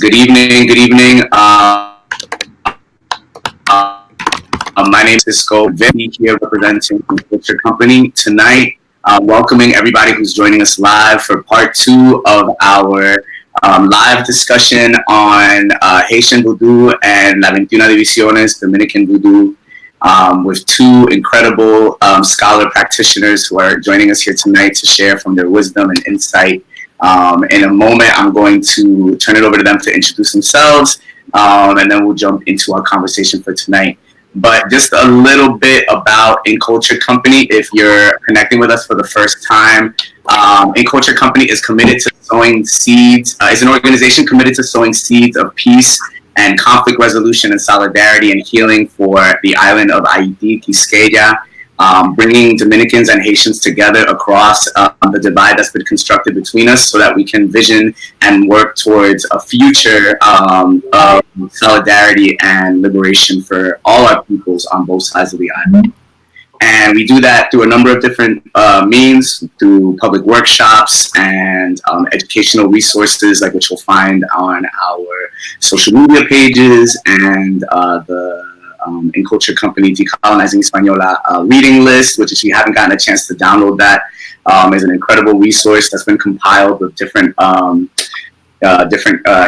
Good evening. Good evening. My name is Cisco Vinny here representing the Culture Company tonight. Welcoming everybody who's joining us live for part 2 of our live discussion on Haitian Vudu and La 21 Divisiones, Dominican Vudu, with 2 incredible scholar practitioners who are joining us here tonight to share from their wisdom and insight. In a moment, I'm going to turn it over to them to introduce themselves, and then we'll jump into our conversation for tonight. But just a little bit about In Culture Company, if you're connecting with us for the first time. In Culture Company is committed to sowing seeds, is an organization committed to sowing seeds of peace and conflict resolution and solidarity and healing for the island of Haiti, Quisqueya, bringing Dominicans and Haitians together across the divide that's been constructed between us so that we can vision and work towards a future of solidarity and liberation for all our peoples on both sides of the island. And we do that through a number of different means, through public workshops and educational resources, like which you'll find on our social media pages and the In Culture Company Decolonizing Española reading list, which if you haven't gotten a chance to download that, is an incredible resource that's been compiled with different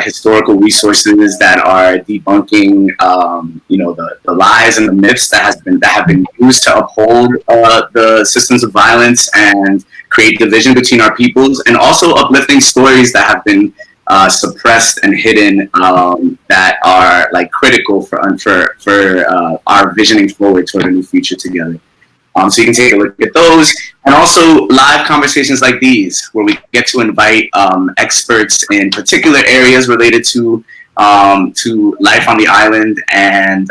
historical resources that are debunking, the lies and the myths that have been used to uphold the systems of violence and create division between our peoples, and also uplifting stories that have been suppressed and hidden that are like critical for our visioning forward toward a new future together. So you can take a look at those, and also live conversations like these, where we get to invite experts in particular areas related to life on the island, and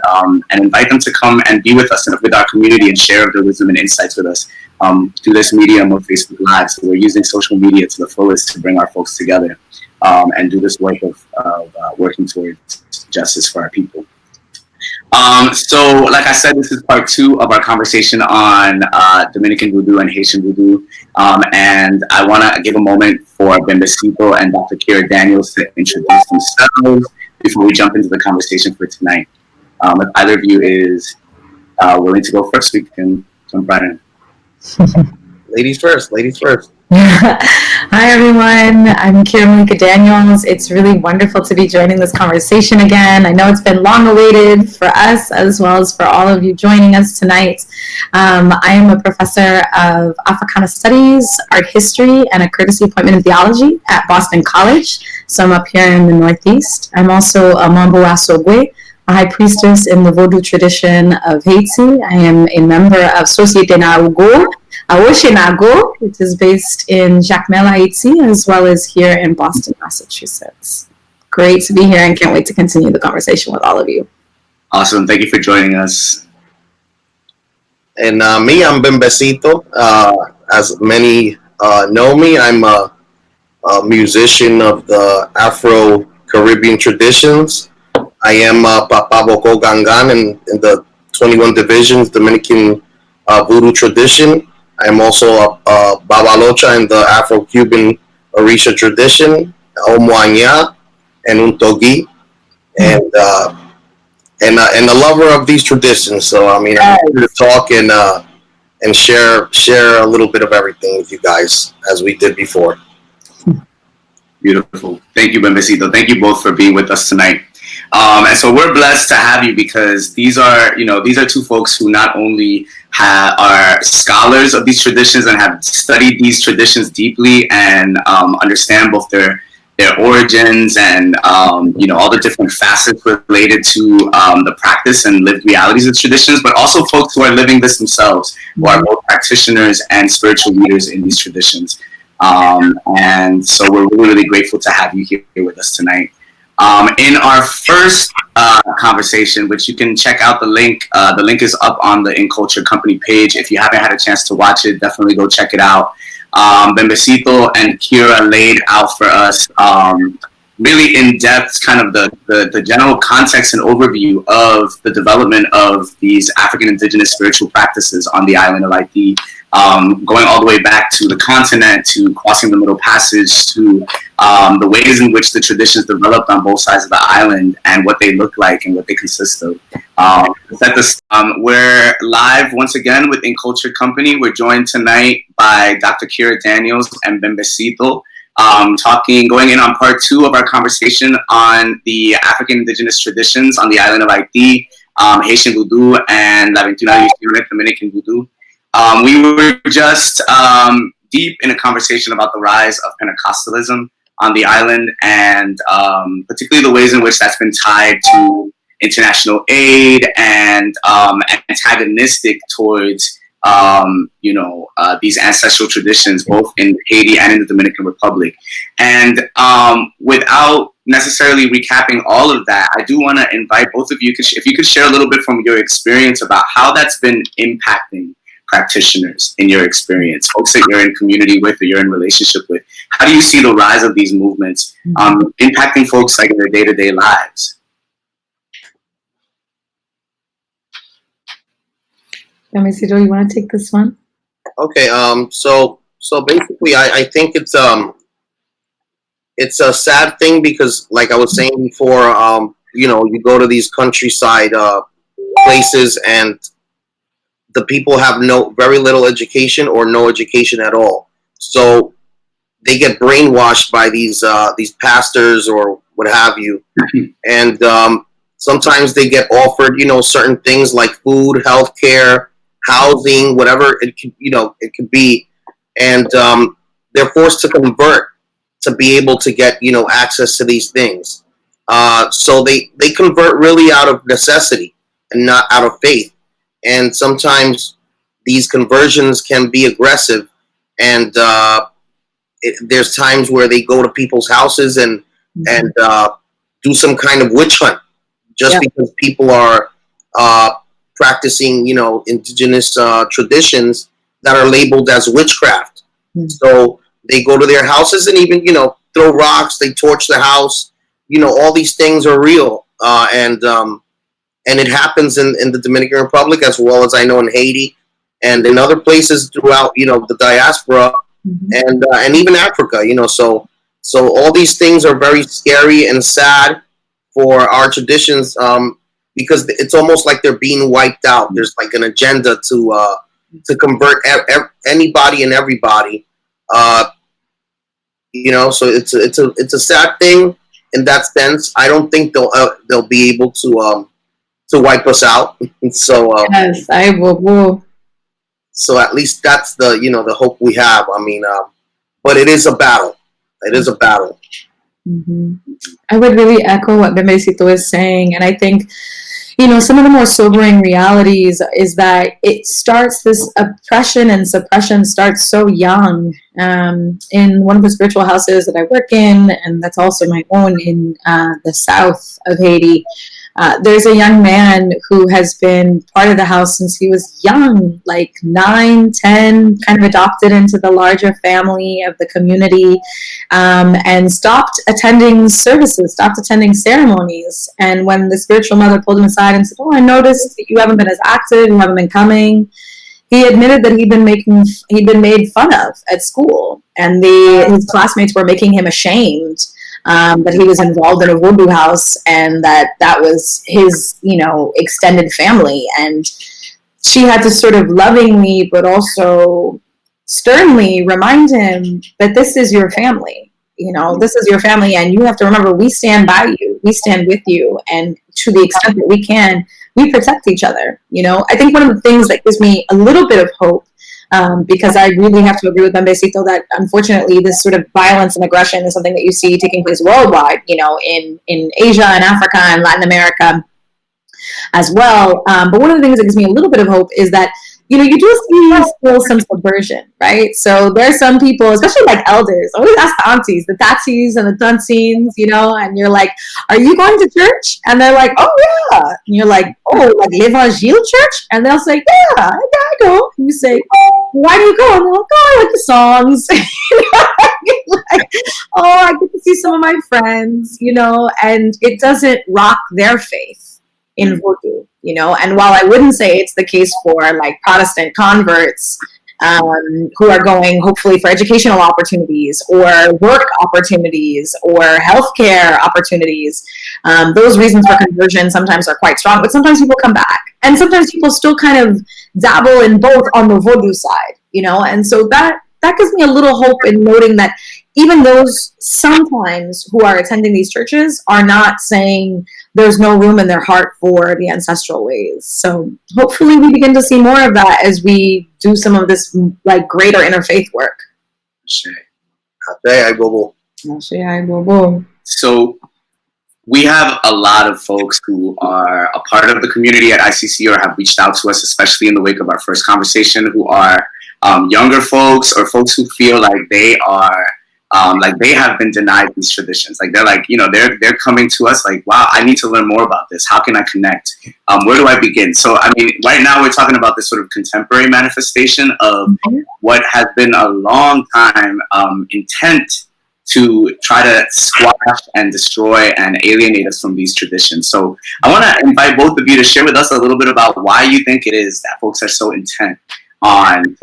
invite them to come and be with us and with our community and share their wisdom and insights with us through this medium of Facebook Live. So we're using social media to the fullest to bring our folks together and do this work of working towards justice for our people. So, like I said, this is part 2 of our conversation on Dominican Vudu and Haitian Vudu. And I want to give a moment for Bembecito and Dr. Kira Daniels to introduce themselves before we jump into the conversation for tonight. If either of you is willing to go first, we can jump right in. Ladies first, ladies first. Hi, everyone. I'm Kira Daniels. It's really wonderful to be joining this conversation again. I know it's been long awaited for us as well as for all of you joining us tonight. I am a professor of Africana Studies, Art History, and a courtesy appointment in theology at Boston College. So I'm up here in the Northeast. I'm also a Mambo Asogwe, a high priestess in the Vodou tradition of Haiti. I am a member of Société Naougo, Awoshinago, which is based in Jacmel, Haiti, as well as here in Boston, Massachusetts. Great to be here and can't wait to continue the conversation with all of you. Awesome. Thank you for joining us. And me, I'm Bembecito. As many know me, I'm a musician of the Afro-Caribbean traditions. I am Papa Boko Gangan in the 21 Divisions Dominican Voodoo tradition. I am also a Babalocha in the Afro-Cuban Orisha tradition, Omoanya, and Untogi, and a lover of these traditions. So I mean, I'm here to talk and share a little bit of everything with you guys as we did before. Beautiful. Thank you, Bembecito. Thank you both for being with us tonight. And so we're blessed to have you because these are 2 folks who not only are scholars of these traditions and have studied these traditions deeply and understand both their origins and all the different facets related to the practice and lived realities of traditions, but also folks who are living this themselves, who are both practitioners and spiritual leaders in these traditions. And so we're really, really grateful to have you here with us tonight. In our first conversation, which you can check out the link is up on the In Culture Company page. If you haven't had a chance to watch it, definitely go check it out. Bembecito and Kira laid out for us really in-depth kind of the general context and overview of the development of these African indigenous spiritual practices on the island of Haiti, going all the way back to the continent, to crossing the Middle Passage, to the ways in which the traditions developed on both sides of the island and what they look like and what they consist of. We're live once again with Incultured Company. We're joined tonight by Dr. Kira Daniels and Bembecito, going in on part 2 of our conversation on the African indigenous traditions on the island of Haiti, Haitian Vudu, and La 21 Dominican Vudu. We were just deep in a conversation about the rise of Pentecostalism on the island, and particularly the ways in which that's been tied to international aid and antagonistic towards these ancestral traditions, both in Haiti and in the Dominican Republic. And without necessarily recapping all of that, I do want to invite both of you, if you could share a little bit from your experience about how that's been impacting practitioners in your experience, folks that you're in community with or you're in relationship with. How do you see the rise of these movements impacting folks like in their day-to-day lives? Bembecito, you want to take this one? Okay. So basically, I think it's a sad thing because, like I was saying before, you go to these countryside places and the people have very little education or no education at all. So they get brainwashed by these pastors or what have you, and sometimes they get offered certain things like food, healthcare, housing, whatever it could be, and they're forced to convert to be able to get access to these things. So they convert really out of necessity and not out of faith. And sometimes these conversions can be aggressive, and there's times where they go to people's houses and do some kind of witch hunt just because people are practicing, indigenous traditions that are labeled as witchcraft. So they go to their houses and even, throw rocks, they torch the house. All these things are real. And it happens in the Dominican Republic as well as I know in Haiti and in other places throughout, the diaspora and even Africa, So all these things are very scary and sad for our traditions because it's almost like they're being wiped out. There's like an agenda to convert anybody and everybody. So it's a sad thing in that sense. I don't think they'll be able to wipe us out. So yes, I will. So at least that's the hope we have. I mean, but it is a battle. It is a battle. Mm-hmm. I would really echo what Bembecito is saying, and I think some of the more sobering realities is that this oppression and suppression starts so young. In one of the spiritual houses that I work in, and that's also my own in the south of Haiti, there's a young man who has been part of the house since he was young, like 9, 10, kind of adopted into the larger family of the community, and stopped attending services, stopped attending ceremonies. And when the spiritual mother pulled him aside and said, "Oh, I noticed that you haven't been as active, you haven't been coming," he admitted that he'd been made fun of at school, and his classmates were making him ashamed that he was involved in a Vodou house, and that was his, extended family. And she had to sort of lovingly, but also sternly remind him that this is your family. This is your family, and you have to remember, we stand by you, we stand with you, and to the extent that we can, we protect each other. I think one of the things that gives me a little bit of hope, because I really have to agree with Bembecito that unfortunately this sort of violence and aggression is something that you see taking place worldwide, in Asia and Africa and Latin America as well. But one of the things that gives me a little bit of hope is that you do see still some subversion, right? So there's some people, especially like elders, always ask the aunties, the tatis and the tontines, and you're like, "Are you going to church?" And they're like, "Oh yeah." And you're like, "Oh, like L'Evangile church?" And they'll say, "Yeah, I go." And you say, "Why do you go?" And they're like, "Oh, I like the songs." Like, "Oh, I get to see some of my friends," and it doesn't rock their faith in Vodou, and while I wouldn't say it's the case for like Protestant converts, who are going hopefully for educational opportunities or work opportunities or healthcare opportunities. Those reasons for conversion sometimes are quite strong, but sometimes people come back. And sometimes people still kind of dabble in both on the Vodou side, and so that gives me a little hope in noting that even those sometimes who are attending these churches are not saying there's no room in their heart for the ancestral ways. So hopefully we begin to see more of that as we do some of this like greater interfaith work. So we have a lot of folks who are a part of the community at ICC or have reached out to us, especially in the wake of our first conversation, who are younger folks or folks who feel like they are like they have been denied these traditions. Like they're like, they're coming to us like, wow, I need to learn more about this. How can I connect? Where do I begin? So, I mean, right now we're talking about this sort of contemporary manifestation of what has been a long time intent to try to squash and destroy and alienate us from these traditions. So I want to invite both of you to share with us a little bit about why you think it is that folks are so intent on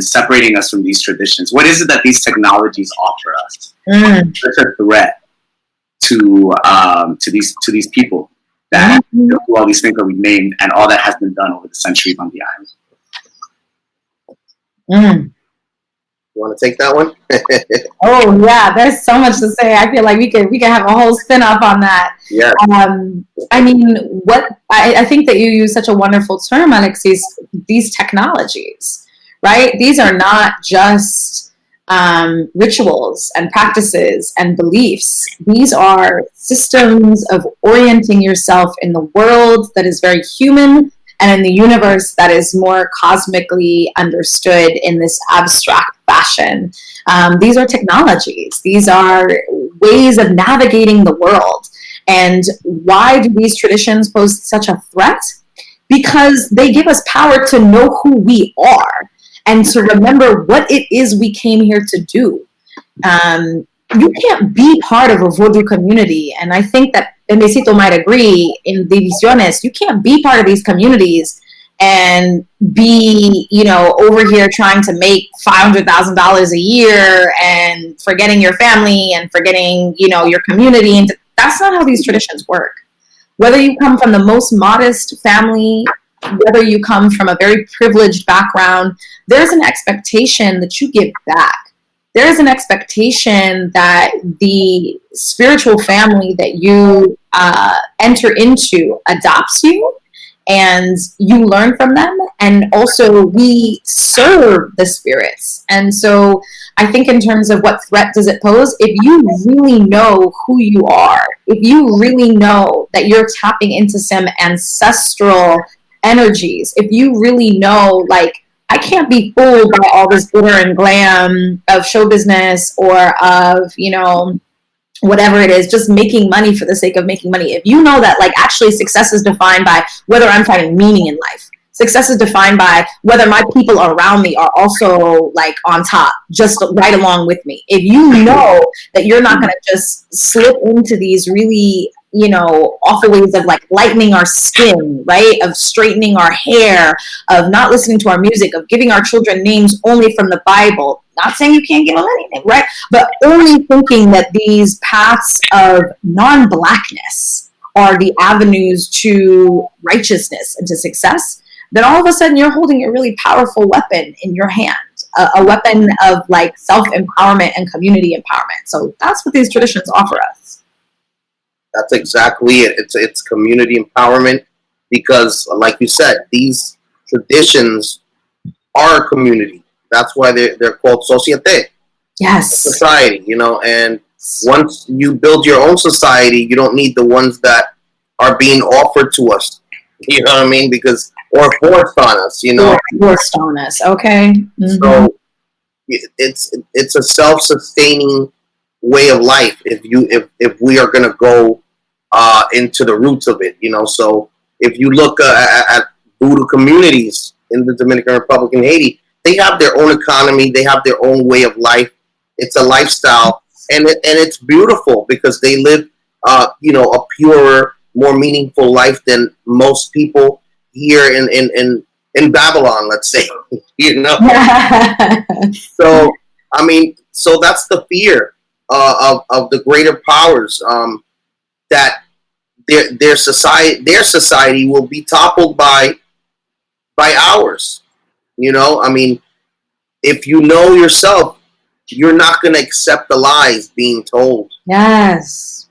separating us from these traditions. What is it that these technologies offer us? Such a threat to these people that do all these things that we've named and all that has been done over the centuries on the island. You want to take that one? Oh yeah, there's so much to say. I feel like we could have a whole spin-off on that. Yeah. I mean, I think that you use such a wonderful term, Alexis. These technologies, right? These are not just rituals and practices and beliefs. These are systems of orienting yourself in the world that is very human and in the universe that is more cosmically understood in this abstract fashion. These are technologies. These are ways of navigating the world. And why do these traditions pose such a threat? Because they give us power to know who we are and to remember what it is we came here to do. You can't be part of a Vodou community, and I think that Bembecito might agree in Divisiones, you can't be part of these communities and be, over here trying to make $500,000 a year and forgetting your family and forgetting, your community. And that's not how these traditions work. Whether you come from the most modest family, whether you come from a very privileged background, there's an expectation that you give back. There is an expectation that the spiritual family that you enter into adopts you and you learn from them. And also we serve the spirits. And so I think in terms of what threat does it pose, if you really know who you are, if you really know that you're tapping into some ancestral energies, if you really know, like, I can't be fooled by all this glitter and glam of show business or of, whatever it is, just making money for the sake of making money. If you know that, like, actually success is defined by whether I'm finding meaning in life. Success is defined by whether my people around me are also, like, on top, just right along with me. If you know that you're not going to just slip into these really, awful ways of, like, lightening our skin, right? Of straightening our hair, of not listening to our music, of giving our children names only from the Bible. Not saying you can't give them anything, right? But only thinking that these paths of non-blackness are the avenues to righteousness and to success, then all of a sudden you're holding a really powerful weapon in your hand, a weapon of, like, self-empowerment and community empowerment. So that's what these traditions offer us. That's exactly it. It's community empowerment because, like you said, these traditions are community. That's why they're called société. Yes. Society, and once you build your own society, you don't need the ones that are being offered to us. You know what I mean? Or forced on us, Forced on us, okay. Mm-hmm. So it's a self-sustaining way of life if we are going to go into the roots of it, So if you look at Vudu communities in the Dominican Republic and Haiti, they have their own economy, they have their own way of life. It's a lifestyle, and it's beautiful because they live, a purer, more meaningful life than most people here in in Babylon, let's say, you know. So I mean, so that's the fear of the greater powers, that their society will be toppled by ours. You know, I mean, if you know yourself, you're not going to accept the lies being told. Yes.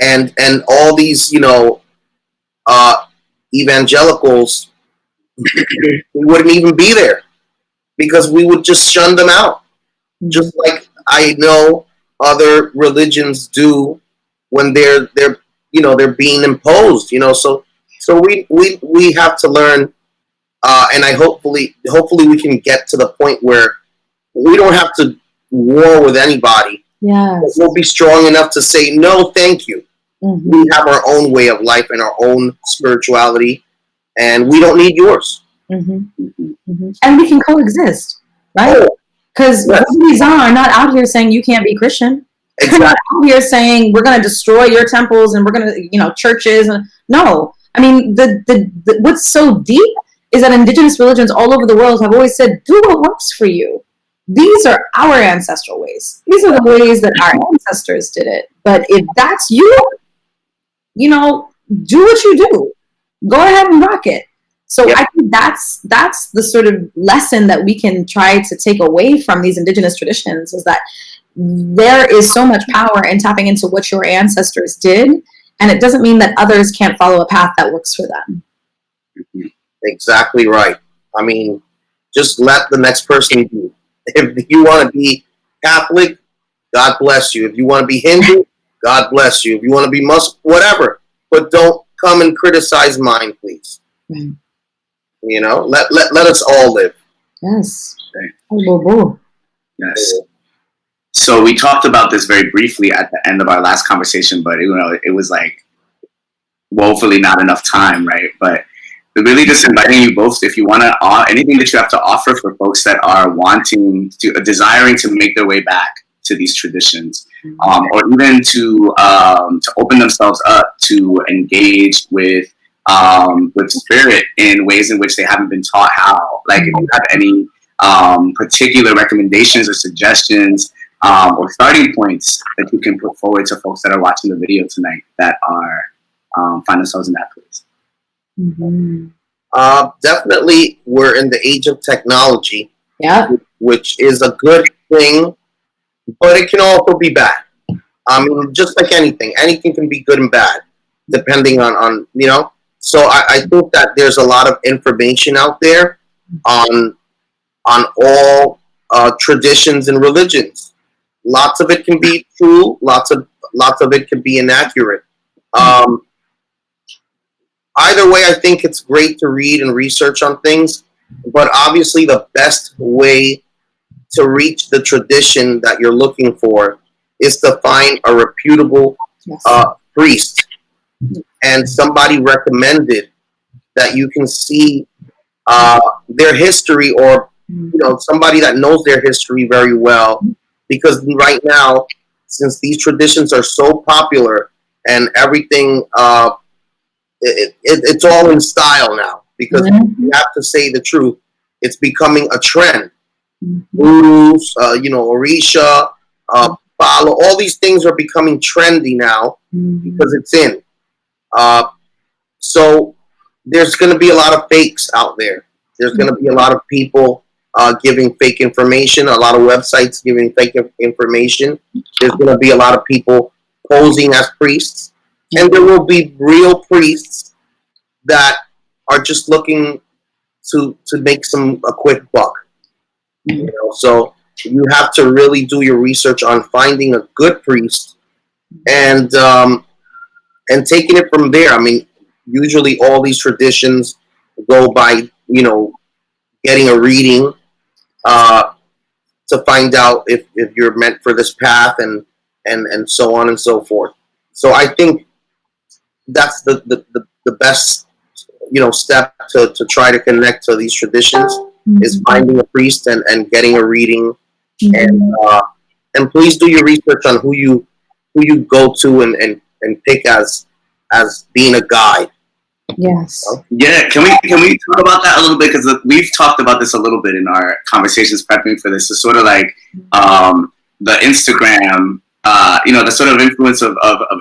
And all these, evangelicals, we wouldn't even be there because we would just shun them out, just like I know other religions do when they're being imposed. So we have to learn, and hopefully we can get to the point where we don't have to war with anybody. Yes. We'll be strong enough to say no, thank you. Mm-hmm. We have our own way of life and our own spirituality, and we don't need yours. Mm-hmm. Mm-hmm. And we can coexist, right? Because these are not out here saying you can't be Christian. Exactly. They're not out here saying we're going to destroy your temples and we're going to, churches. No, I mean, the what's so deep is that indigenous religions all over the world have always said, do what works for you. These are our ancestral ways. These are the ways that our ancestors did it. But if that's you, do what you do. Go ahead and rock it. So I think that's the sort of lesson that we can try to take away from these indigenous traditions, is that there is so much power in tapping into what your ancestors did, and it doesn't mean that others can't follow a path that works for them. Exactly right. I mean, just let the next person be. If you want to be Catholic, God bless you. If you want to be Hindu, God bless you. If you want to be Muslim, whatever. But don't come and criticize mine, please. Mm. Let us all live. Yes. Yes. So we talked about this very briefly at the end of our last conversation, but it was like woefully not enough time, right? But really just inviting you both, if you want to, anything that you have to offer for folks that are desiring to make their way back to these traditions, or even to open themselves up to engage with spirit in ways in which they haven't been taught how. Like, if you have any particular recommendations or suggestions or starting points that you can put forward to folks that are watching the video tonight that are find themselves in that place. Mm-hmm. Definitely, we're in the age of technology, which is a good thing, but it can also be bad. I mean, just like anything can be good and bad, depending on. So I think that there's a lot of information out there on all traditions and religions. Lots of it can be true. Lots of it can be inaccurate. Either way, I think it's great to read and research on things, but obviously the best way to reach the tradition that you're looking for is to find a reputable priest and somebody recommended that you can see their history, or somebody that knows their history very well, because right now, since these traditions are so popular and everything, it's all in style now, because you have to say the truth. It's becoming a trend. Vudus, Orisha, Palo, all these things are becoming trendy now because it's in. So there's going to be a lot of fakes out there. There's going to be a lot of people giving fake information, a lot of websites giving fake information. There's going to be a lot of people posing as priests. And there will be real priests that are just looking to make a quick buck. So you have to really do your research on finding a good priest and taking it from there. I mean, usually all these traditions go by, getting a reading to find out if you're meant for this path and so on and so forth. So I think that's the best step to try to connect to these traditions is finding a priest and getting a reading, and please do your research on who you go to and pick as being a guide. Yes. Yeah, can we talk about that a little bit? Because we've talked about this a little bit in our conversations prepping for this. It's sort of like the Instagram, the sort of influence of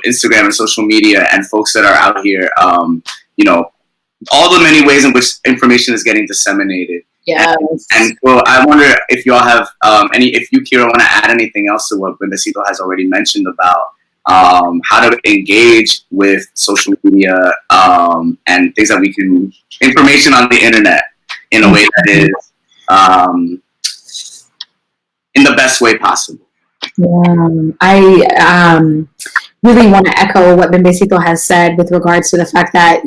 Instagram and social media and folks that are out here, all the many ways in which information is getting disseminated. Yes. And so I wonder if y'all have if you, Kira, want to add anything else to what Bendecito has already mentioned about how to engage with social media and things that we can, information on the internet in a way that is in the best way possible. Yeah, I really want to echo what Bembecito has said with regards to the fact that,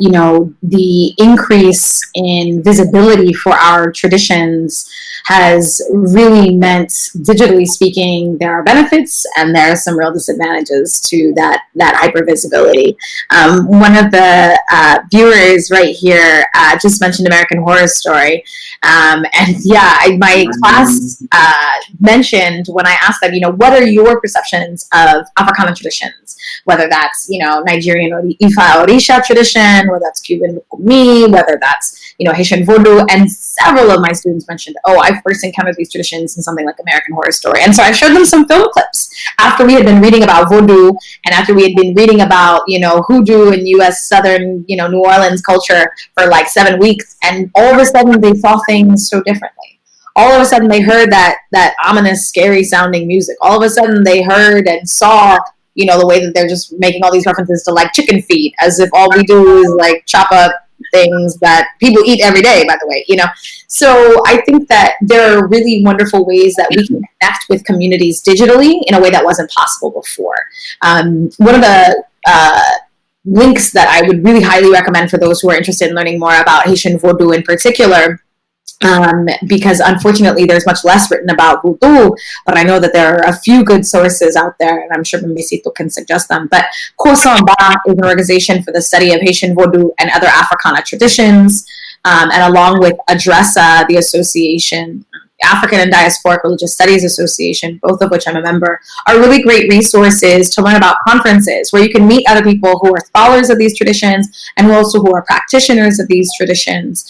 the increase in visibility for our traditions has really meant, digitally speaking, there are benefits and there are some real disadvantages to that hyper visibility. One of the viewers right here just mentioned American Horror Story. My class mentioned when I asked them, what are your perceptions of Africana traditions? Whether that's, Nigerian or the Ifa Orisha tradition, whether that's Cuban Kumi, whether that's, Haitian Vodou, and several of my students mentioned, I first encountered these traditions in something like American Horror Story. And so I showed them some film clips after we had been reading about Vodou and after we had been reading about, hoodoo and U.S. Southern, New Orleans culture for like 7 weeks. And all of a sudden they saw things so differently. All of a sudden they heard that ominous, scary sounding music. All of a sudden they heard and saw, the way that they're just making all these references to like chicken feet, as if all we do is like chop up things that people eat every day, by the way, So I think that there are really wonderful ways that we can connect with communities digitally in a way that wasn't possible before. One of the links that I would really highly recommend for those who are interested in learning more about Haitian Vodou in particular, because unfortunately there's much less written about Vudu, but I know that there are a few good sources out there, and I'm sure Bembecito can suggest them. But Cosmology is an organization for the study of Haitian Vodou and other Africana traditions, and along with ADRESA, the association, African and Diasporic Religious Studies Association, both of which I'm a member, are really great resources to learn about conferences where you can meet other people who are scholars of these traditions and who are practitioners of these traditions,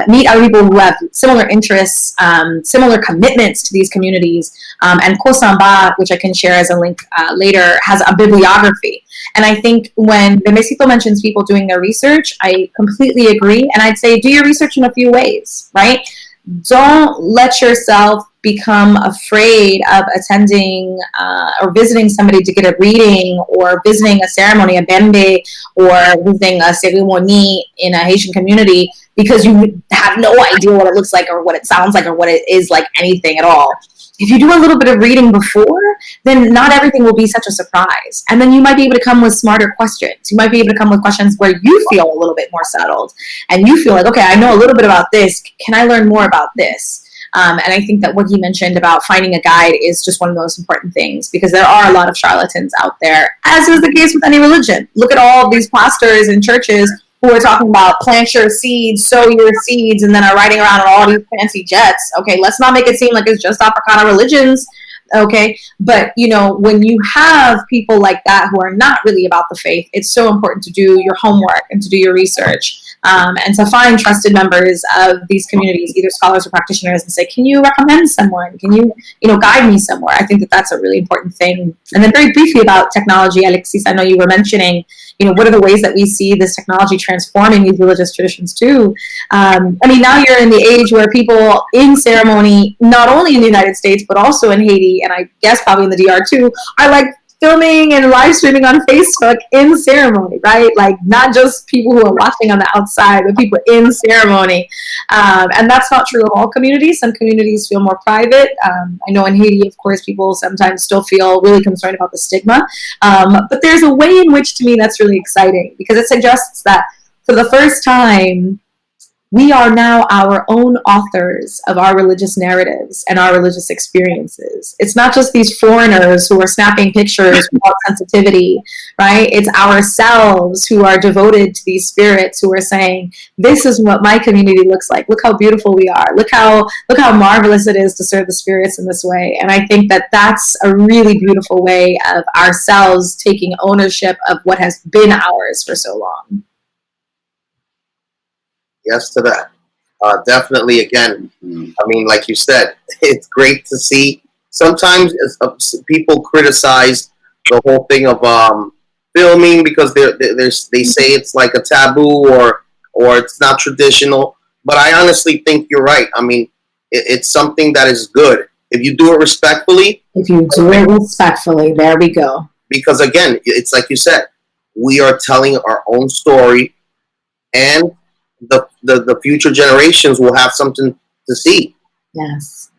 meet other people who have similar interests, similar commitments to these communities. And Kosamba, which I can share as a link later, has a bibliography. And I think when Bembecito mentions people doing their research, I completely agree. And I'd say do your research in a few ways, right? Don't let yourself become afraid of attending or visiting somebody to get a reading, or visiting a ceremony, a bembe, or visiting a ceremony in a Haitian community because you have no idea what it looks like or what it sounds like or what it is like, anything at all. If you do a little bit of reading before, then not everything will be such a surprise. And then you might be able to come with smarter questions. You might be able to come with questions where you feel a little bit more settled and you feel like, okay, I know a little bit about this. Can I learn more about this? And I think that what he mentioned about finding a guide is just one of the most important things, because there are a lot of charlatans out there, as is the case with any religion. Look at all of these pastors in churches who are talking about plant your seeds, sow your seeds, and then are riding around on all these fancy jets. Okay, let's not make it seem like it's just Africana religions. Okay, but when you have people like that who are not really about the faith, it's so important to do your homework and to do your research, and to find trusted members of these communities, either scholars or practitioners, and say, can you recommend someone? Can you, guide me somewhere? I think that that's a really important thing. And then very briefly about technology, Alexis, I know you were mentioning, what are the ways that we see this technology transforming these religious traditions too? Now you're in the age where people in ceremony, not only in the United States, but also in Haiti, and I guess probably in the DR too, are like filming and live streaming on Facebook in ceremony, right? Like not just people who are watching on the outside, but people in ceremony. And that's not true of all communities. Some communities feel more private. I know in Haiti, of course, people sometimes still feel really concerned about the stigma. But there's a way in which, to me, that's really exciting, because it suggests that for the first time, we are now our own authors of our religious narratives and our religious experiences. It's not just these foreigners who are snapping pictures without sensitivity, right? It's ourselves who are devoted to these spirits, who are saying, this is what my community looks like. Look how beautiful we are. Look how marvelous it is to serve the spirits in this way. And I think that that's a really beautiful way of ourselves taking ownership of what has been ours for so long. Yes to that. Definitely, again, I mean, like you said, it's great to see. Sometimes people criticize the whole thing of filming because they say it's like a taboo or it's not traditional. But I honestly think you're right. I mean, it's something that is good if you do it respectfully. If you do it respectfully, there we go. Because again, it's like you said, we are telling our own story, and the future generations will have something to see. Yes.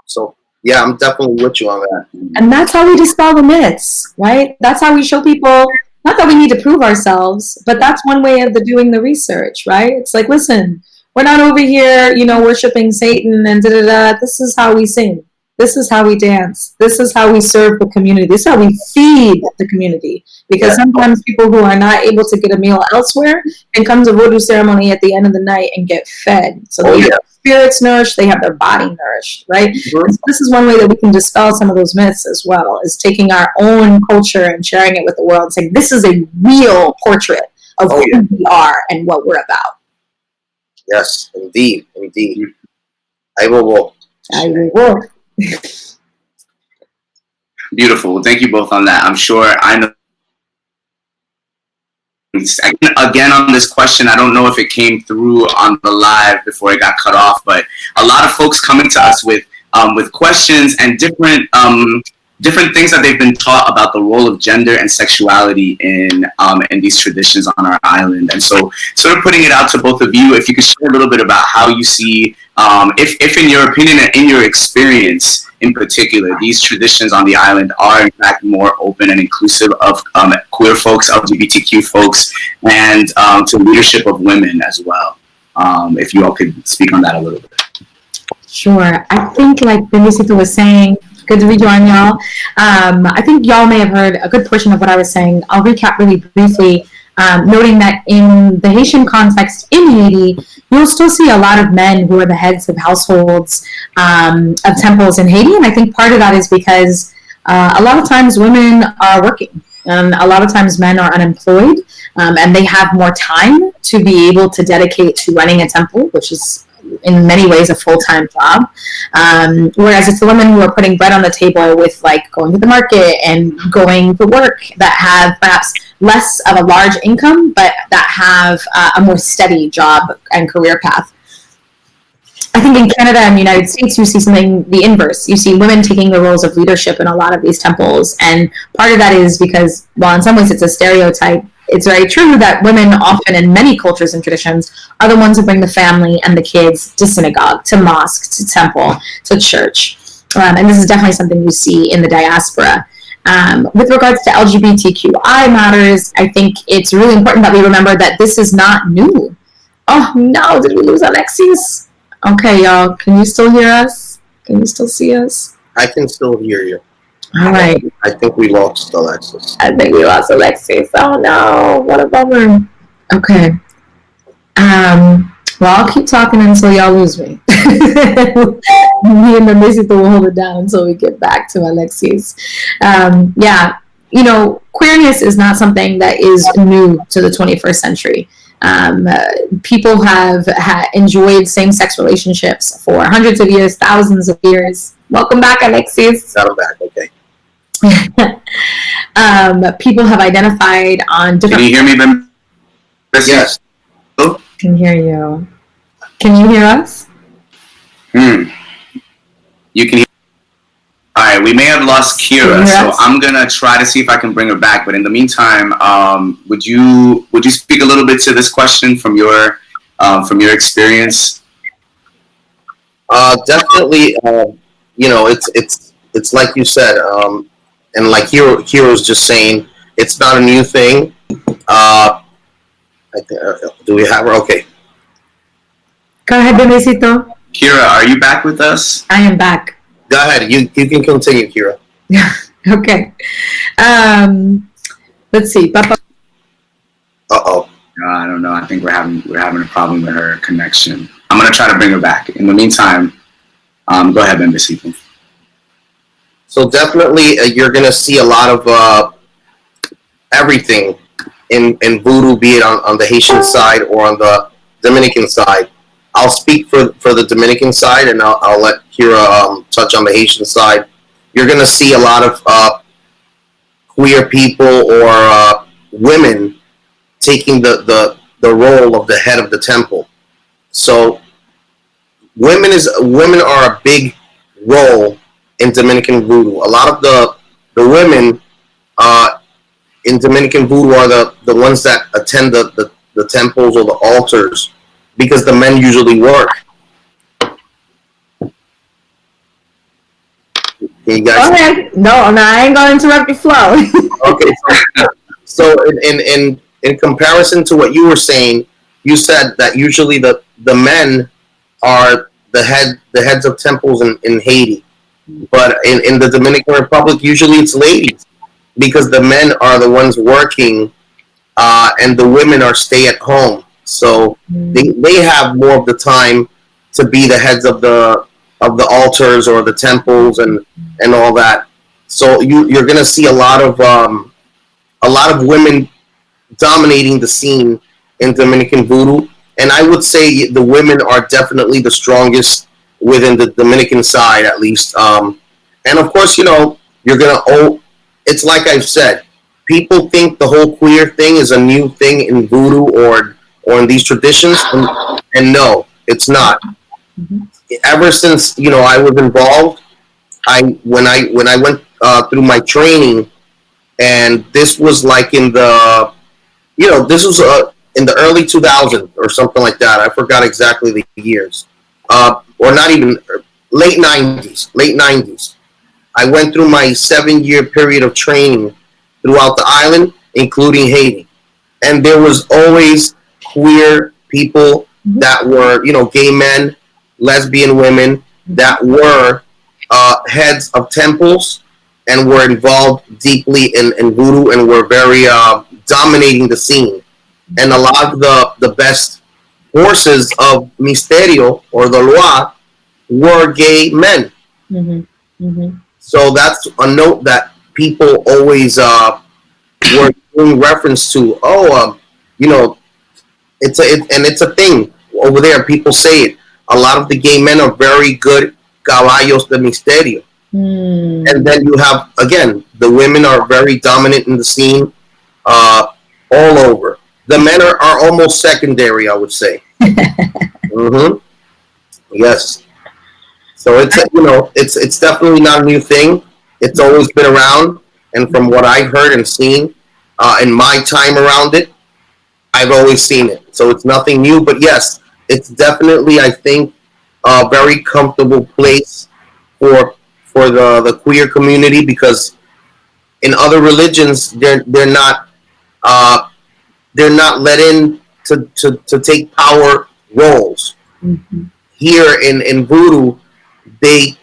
So yeah, I'm definitely with you on that. And that's how we dispel the myths, right? That's how we show people, not that we need to prove ourselves, but that's one way of doing the research, right? It's like, listen, we're not over here, worshiping Satan and da-da-da. This is how we sing. This is how we dance. This is how we serve the community. This is how we feed the community. Because sometimes people who are not able to get a meal elsewhere can come to Vodou ceremony at the end of the night and get fed. So they have spirits nourished, they have their body nourished, right? Mm-hmm. So this is one way that we can dispel some of those myths as well, is taking our own culture and sharing it with the world, saying this is a real portrait of who we are and what we're about. Yes, indeed. I will. Beautiful. Well, thank you both on that. I'm sure I know. Again, on this question, I don't know if it came through on the live before it got cut off, but a lot of folks coming to us with questions and different things that they've been taught about the role of gender and sexuality in these traditions on our island. And so sort of putting it out to both of you, if you could share a little bit about how you see, if in your opinion and in your experience in particular, these traditions on the island are in fact more open and inclusive of queer folks, LGBTQ folks, and to leadership of women as well. If you all could speak on that a little bit. Sure. I think like Benito was saying, good to rejoin y'all. I think y'all may have heard a good portion of what I was saying. I'll recap really briefly, noting that in the Haitian context in Haiti, you'll still see a lot of men who are the heads of households, of temples in Haiti. And I think part of that is because a lot of times women are working. A lot of times men are unemployed, and they have more time to be able to dedicate to running a temple, which is in many ways a full-time job, whereas it's the women who are putting bread on the table with like going to the market and going to work that have perhaps less of a large income but that have a more steady job and career path. I think in Canada and the United States you see something the inverse. You see women taking the roles of leadership in a lot of these temples, and part of that is because, well, in some ways it's a stereotype. It's very true that women often in many cultures and traditions are the ones who bring the family and the kids to synagogue, to mosque, to temple, to church. And this is definitely something you see in the diaspora. With regards to LGBTQI matters, I think it's really important that we remember that this is not new. Oh no, did we lose Alexis? Okay, y'all, can you still hear us? Can you still see us? I can still hear you. All right. I think we lost Alexis. I think we lost Alexis. Oh no, what a bummer. Okay. Well, I'll keep talking until y'all lose me. Me and the Mesito will hold it down until we get back to Alexis. Yeah, queerness is not something that is new to the 21st century. People have enjoyed same-sex relationships for hundreds of years, thousands of years. Welcome back, Alexis. I'm back, okay. People have identified on different... Can you hear me, Ben? Yes. Can hear you. Can you hear us? You can hear. All right, we may have lost Kira, so I'm gonna try to see if I can bring her back. But in the meantime, would you speak a little bit to this question from your experience? Definitely. It's like you said, and like Hero's just saying, it's not a new thing. Do we have her? Okay. Go ahead, Besito. Kira, are you back with us? I am back. Go ahead. You can continue, Kira. Okay. Let's see. Papa. Uh-oh. I don't know. I think we're having a problem with her connection. I'm gonna try to bring her back. In the meantime, go ahead, Besito. So definitely, you're gonna see a lot of everything in Vudu, be it on the Haitian side or on the Dominican side. I'll speak for the Dominican side, and I'll let Kira touch on the Haitian side. You're going to see a lot of queer people or women taking the role of the head of the temple. So women are a big role in Dominican Voodoo. A lot of the women in Dominican Voodoo are the ones that attend the temples or the altars, because the men usually work. You guys? Okay. No, I ain't gonna interrupt your flow. Okay. So in comparison to what you were saying, you said that usually the men are the heads of temples in Haiti, but in the Dominican Republic usually it's ladies, because the men are the ones working, and the women are stay at home. So they have more of the time to be the heads of the altars or the temples and all that. So you're gonna see a lot of women dominating the scene in Dominican Voodoo, and I would say the women are definitely the strongest within the Dominican side, at least. And of course, you're gonna it's like I've said, people think the whole queer thing is a new thing in Voodoo or in these traditions, and no, it's not. Ever since I was involved, when I went through my training, and this was like in the this was in the early 2000s or something like that. I forgot exactly the years, or not even late 90s. I went through my 7-year period of training throughout the island, including Haiti, and there was always queer people that were gay men, lesbian women that were heads of temples and were involved deeply in Voodoo and were very dominating the scene. And a lot of the best horses of Misterio or the Loa were gay men. So that's a note that people always were doing reference to. It's a thing over there. People say it. A lot of the gay men are very good caballos de misterio. And then you have, again, the women are very dominant in the scene, all over. The men are almost secondary, I would say. Yes. So it's definitely not a new thing. It's always been around, and from what I've heard and seen in my time around it, I've always seen it. So it's nothing new, but yes, it's definitely, I think, a very comfortable place for the queer community, because in other religions they're not let in to take power roles. Here in Voodoo, they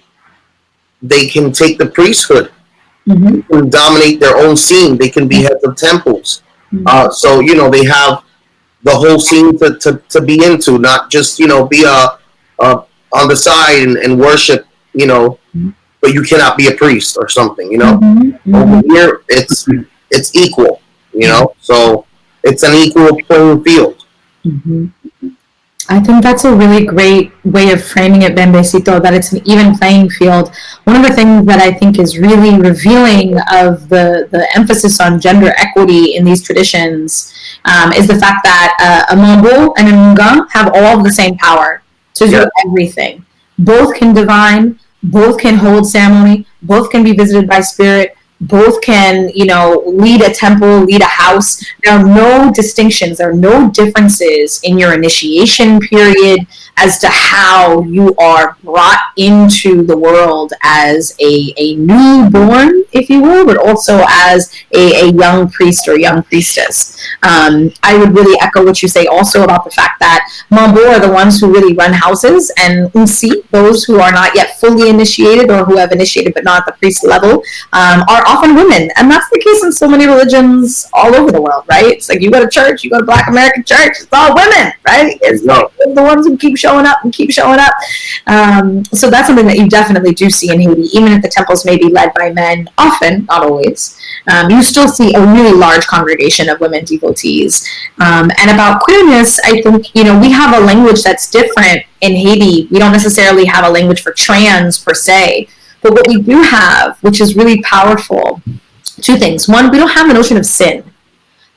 can take the priesthood, and dominate their own scene. They can be heads of temples. So they have the whole scene to be into, not just be on the side and worship, but you cannot be a priest or something. Over here it's equal, so it's an equal playing field. I think that's a really great way of framing it, Bembecito, that it's an even playing field. One of the things that I think is really revealing of the emphasis on gender equity in these traditions is the fact that a Mambo and a Munga have all of the same power to do everything. Both can divine, both can hold ceremony, both can be visited by spirit, both can, lead a temple, lead a house. There are no distinctions, there are no differences in your initiation period as to how you are brought into the world as a newborn, if you will, but also as a young priest or young priestess. I would really echo what you say also about the fact that Mambo are the ones who really run houses, and Umsi, those who are not yet fully initiated or who have initiated but not at the priest level, are often women. And that's the case in so many religions all over the world, right? It's like you go to church, you go to Black American church, it's all women, right? It's like the ones who keep showing showing up and keep showing up. So that's something that you definitely do see in Haiti, even if the temples may be led by men, often, not always. You still see a really large congregation of women devotees. And about queerness, I think, we have a language that's different in Haiti. We don't necessarily have a language for trans per se, but what we do have, which is really powerful, two things. One, we don't have the notion of sin.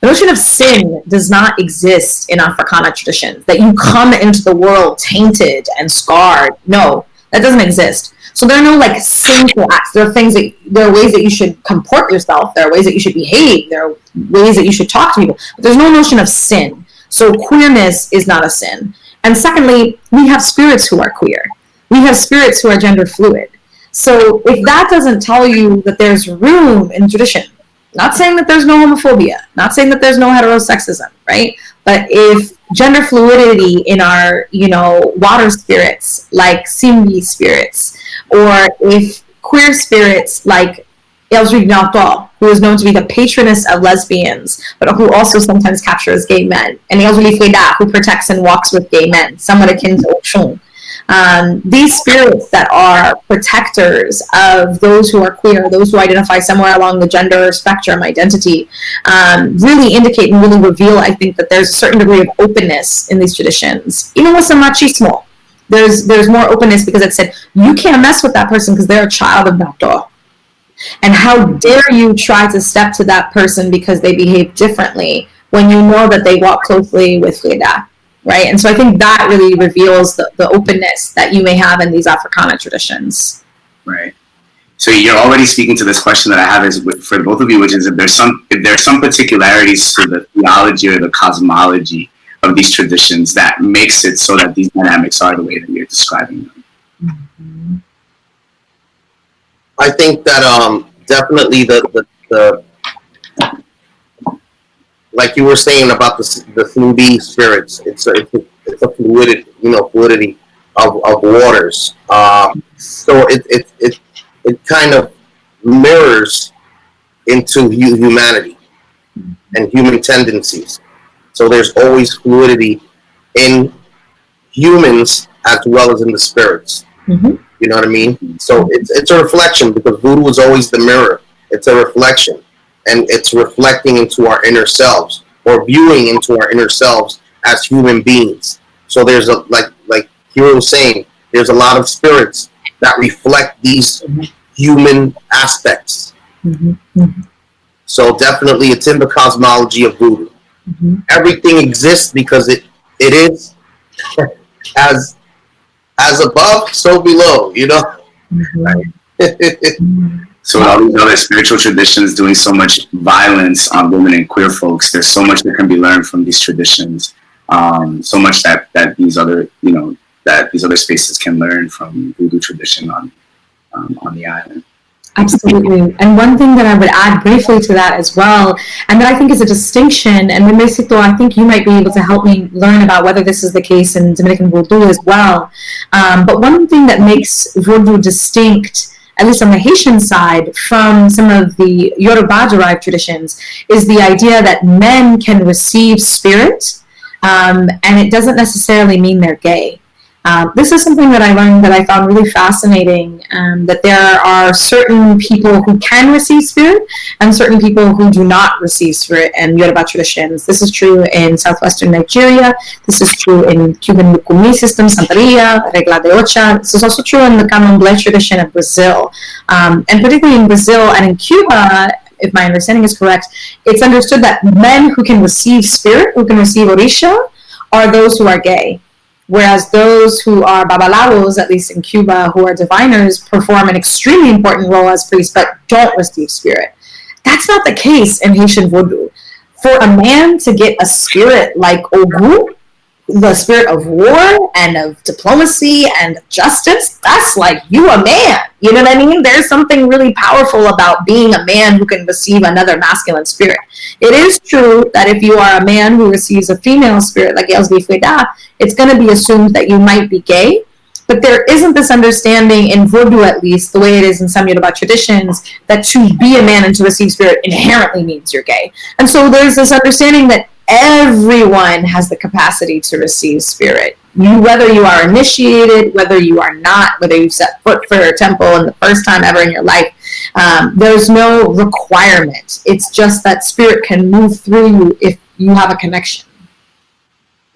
The notion of sin does not exist in Africana traditions, that you come into the world tainted and scarred. No, that doesn't exist. So there are no sinful acts. There are ways that you should comport yourself. There are ways that you should behave. There are ways that you should talk to people. But there's no notion of sin. So queerness is not a sin. And secondly, we have spirits who are queer. We have spirits who are gender fluid. So if that doesn't tell you that there's room in tradition, not saying that there's no homophobia, not saying that there's no heterosexism, right? But if gender fluidity in our, water spirits, like Simbi spirits, or if queer spirits like Elzri Gnauto, who is known to be the patroness of lesbians, but who also sometimes captures gay men, and Elzri Freda, who protects and walks with gay men, somewhat akin to Oshun. These spirits that are protectors of those who are queer, those who identify somewhere along the gender spectrum identity, really indicate and really reveal, I think, that there's a certain degree of openness in these traditions. Even with some machismo, there's more openness, because it said, you can't mess with that person because they're a child of Gnauto. And how dare you try to step to that person because they behave differently when you know that they walk closely with Freda. Right, and so I think that really reveals the openness that you may have in these Africana traditions. Right. So you're already speaking to this question that I have is for both of you, which is if there's some particularities to the theology or the cosmology of these traditions that makes it so that these dynamics are the way that you're describing them. Mm-hmm. I think that definitely the like you were saying about the Fundi spirits, it's a fluidity of waters. So it kind of mirrors into humanity and human tendencies. So there's always fluidity in humans as well as in the spirits. Mm-hmm. You know what I mean? So it's a reflection, because Vudu is always the mirror. It's a reflection. And it's reflecting into our inner selves, or viewing into our inner selves as human beings. So there's like Kira was saying, there's a lot of spirits that reflect these human aspects. Mm-hmm. Mm-hmm. So definitely it's in the cosmology of Vudu. Mm-hmm. Everything exists because it is as above, so below, Mm-hmm. Right? So with all these other spiritual traditions doing so much violence on women and queer folks, there's so much that can be learned from these traditions. So much that these other spaces can learn from Vudu tradition on the island. Absolutely. And one thing that I would add briefly to that as well, and that I think is a distinction, and Memesito, I think you might be able to help me learn about whether this is the case in Dominican Vodou as well. But one thing that makes Vodou distinct, at least on the Haitian side, from some of the Yoruba-derived traditions, is the idea that men can receive spirit, and it doesn't necessarily mean they're gay. This is something that I learned that I found really fascinating, that there are certain people who can receive spirit and certain people who do not receive spirit in Yoruba traditions. This is true in southwestern Nigeria. This is true in Cuban Lukumi system, Santeria, Regla de Ocha. This is also true in the Candomblé tradition of Brazil. And particularly in Brazil and in Cuba, if my understanding is correct, it's understood that men who can receive spirit, who can receive orisha, are those who are gay. Whereas those who are babalawos, at least in Cuba, who are diviners, perform an extremely important role as priests, but don't receive spirit. That's not the case in Haitian Vodou. For a man to get a spirit like Ogu, the spirit of war and of diplomacy and justice, that's like, you a man. You know what I mean? There's something really powerful about being a man who can receive another masculine spirit. It is true that if you are a man who receives a female spirit like Elsbi Freda, it's going to be assumed that you might be gay. But there isn't this understanding in Vodou, at least, the way it is in some Yoruba traditions, that to be a man and to receive spirit inherently means you're gay. And so there's this understanding that everyone has the capacity to receive spirit. whether you are initiated, whether you are not, whether you set foot for a temple in the first time ever in your life, there's no requirement. It's just that spirit can move through you if you have a connection.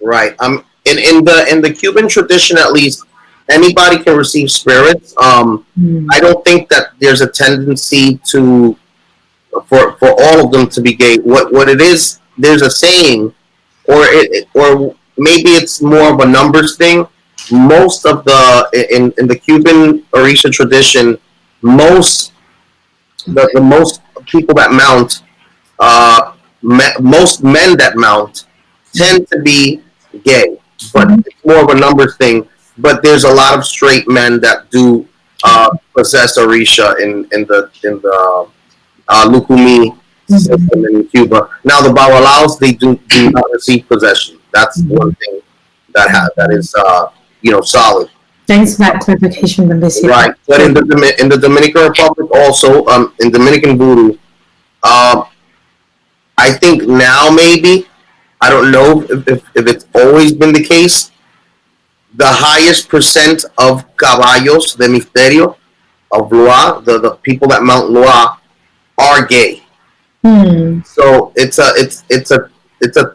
Right. In the Cuban tradition, at least, anybody can receive spirits. I don't think that there's a tendency for all of them to be gay. What it is, there's a saying, or maybe it's more of a numbers thing. Most of in the Cuban Orisha tradition, most people that mount, most men that mount tend to be gay, but it's more of a numbers thing. But there's a lot of straight men that do possess Orisha in the Lukumi system in Cuba. Now the Bawalaos, they do not receive possession. That's one thing that is solid. Thanks for that clarification, Bembecito. Right, but in the Dominican Republic also, in Dominican Vudu, I think now maybe, I don't know if it's always been the case, the highest percent of caballos de misterio, of Loa, the people that mount Loa, are gay. So it's a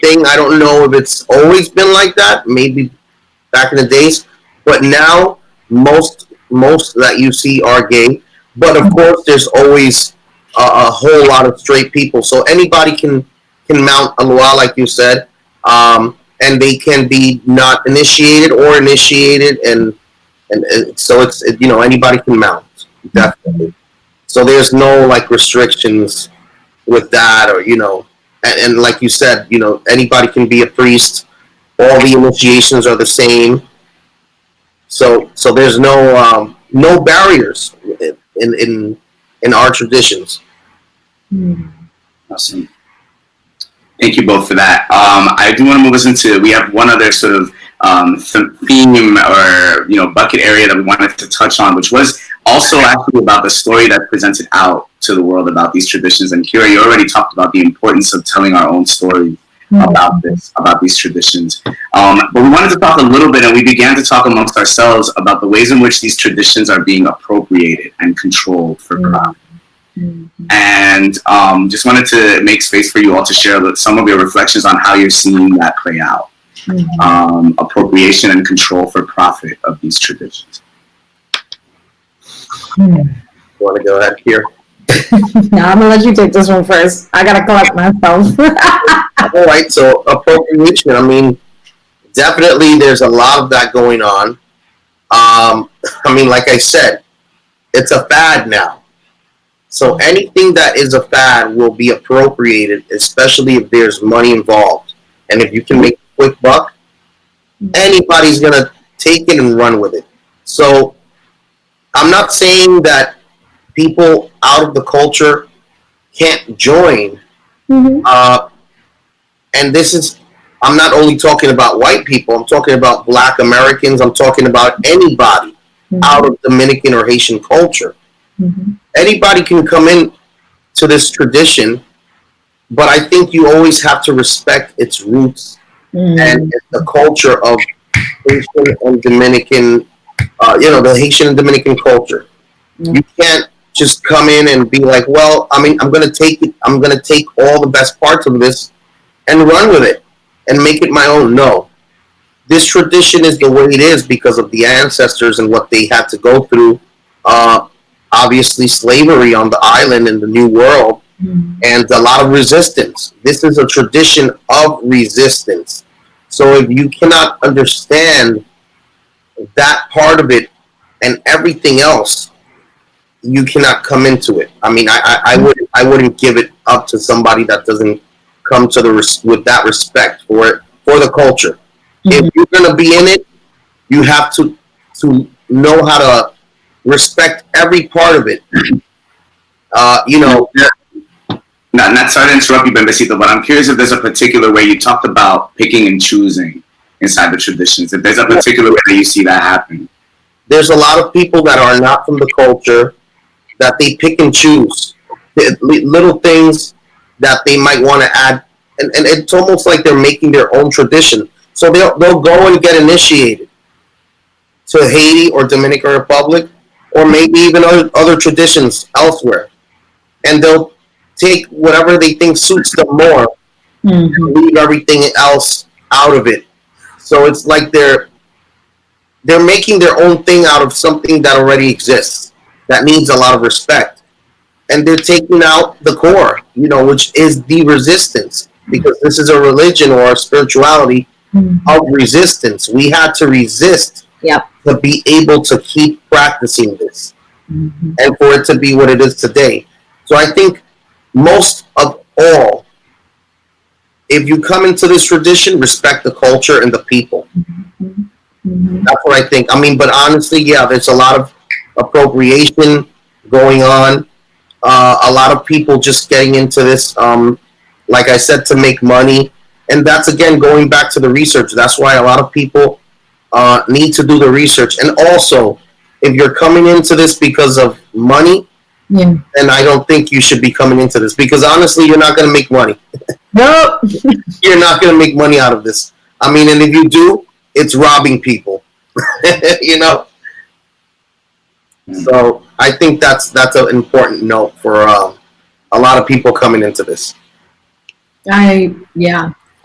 thing. I don't know if it's always been like that. Maybe back in the days, but now most that you see are gay. But of course, there's always a whole lot of straight people. So anybody can mount a Loa, like you said, and they can be not initiated or initiated, and so it's anybody can mount, definitely. So there's no like restrictions with that, or and like you said, anybody can be a priest. All the initiations are the same. So there's no barriers in our traditions. Awesome. Thank you both for that. I do want to move us into, we have one other sort of theme or bucket area that we wanted to touch on, which was also actually about the story that's presented out to the world about these traditions. And Kira, you already talked about the importance of telling our own story about these traditions. But we wanted to talk a little bit, and we began to talk amongst ourselves about the ways in which these traditions are being appropriated and controlled for profit. And just wanted to make space for you all to share some of your reflections on how you're seeing that play out. Appropriation and control for profit of these traditions. You want to go ahead here? No, I'm gonna let you take this one first. I gotta collect myself. All right, so appropriation. I mean, definitely there's a lot of that going on. I mean, like I said, it's a fad now. So anything that is a fad will be appropriated, especially if there's money involved. And if you can make a quick buck, anybody's going to take it and run with it. So I'm not saying that people out of the culture can't join. And this is, I'm not only talking about white people, I'm talking about Black Americans, I'm talking about anybody out of Dominican or Haitian culture. Anybody can come in to this tradition, but I think you always have to respect its roots and the culture of Haitian and Dominican, the Haitian and Dominican culture. You can't just come in and be like, well, I mean, I'm going to take all the best parts of this and run with it and make it my own. No. This tradition is the way it is because of the ancestors and what they had to go through. Obviously, slavery on the island in the New World, and a lot of resistance. This is a tradition of resistance. So if you cannot understand that part of it and everything else, you cannot come into it. I mean, I wouldn't give it up to somebody that doesn't come to with that respect for it, for the culture. If you're gonna be in it, you have to know how to respect every part of it. Not sorry to interrupt you, Bembecito, but I'm curious if there's a particular way you talked about picking and choosing inside the traditions. If there's a particular way that you see that happen. There's a lot of people that are not from the culture that they pick and choose little things that they might want to add, and it's almost like they're making their own tradition. So they'll go and get initiated to Haiti or Dominican Republic, or maybe even other traditions elsewhere, and they'll take whatever they think suits them more, and leave everything else out of it. So it's like they're making their own thing out of something that already exists. That needs a lot of respect, and they're taking out the core, which is the resistance, because this is a religion or a spirituality of resistance. We had to resist to be able to keep practicing this, and for it to be what it is today. So I think most of all, if you come into this tradition, respect the culture and the people. That's what I think. I mean, but honestly, yeah, there's a lot of appropriation going on. A lot of people just getting into this, like I said, to make money. And that's, again, going back to the research. That's why a lot of people need to do the research. And also, if you're coming into this because of money, then I don't think you should be coming into this. Because honestly, you're not going to make money. No. You're not going to make money out of this. I mean, and if you do, it's robbing people. So I think that's an important note for a lot of people coming into this. I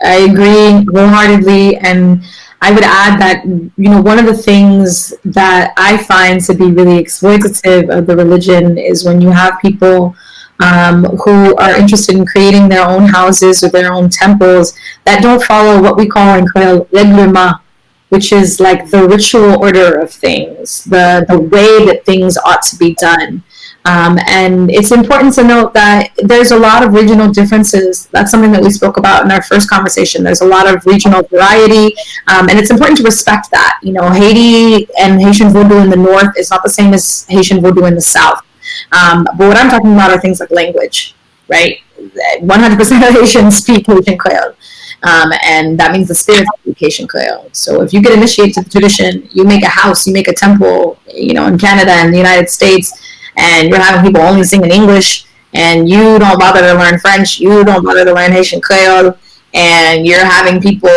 agree wholeheartedly, and I would add that one of the things that I find to be really exploitative of the religion is when you have people who are interested in creating their own houses or their own temples that don't follow what we call in Creole règlement, which is like the ritual order of things, the way that things ought to be done. And it's important to note that there's a lot of regional differences. That's something that we spoke about in our first conversation. There's a lot of regional variety, and it's important to respect that. Haiti and Haitian Vodou in the north is not the same as Haitian Vodou in the south. But what I'm talking about are things like language, right? 100% of Haitians speak Haitian Creole. And that means the spirit of Haitian Creole. So if you get initiated to the tradition, you make a house, you make a temple, in Canada and the United States, and you're having people only sing in English, and you don't bother to learn French, you don't bother to learn Haitian Creole, and you're having people,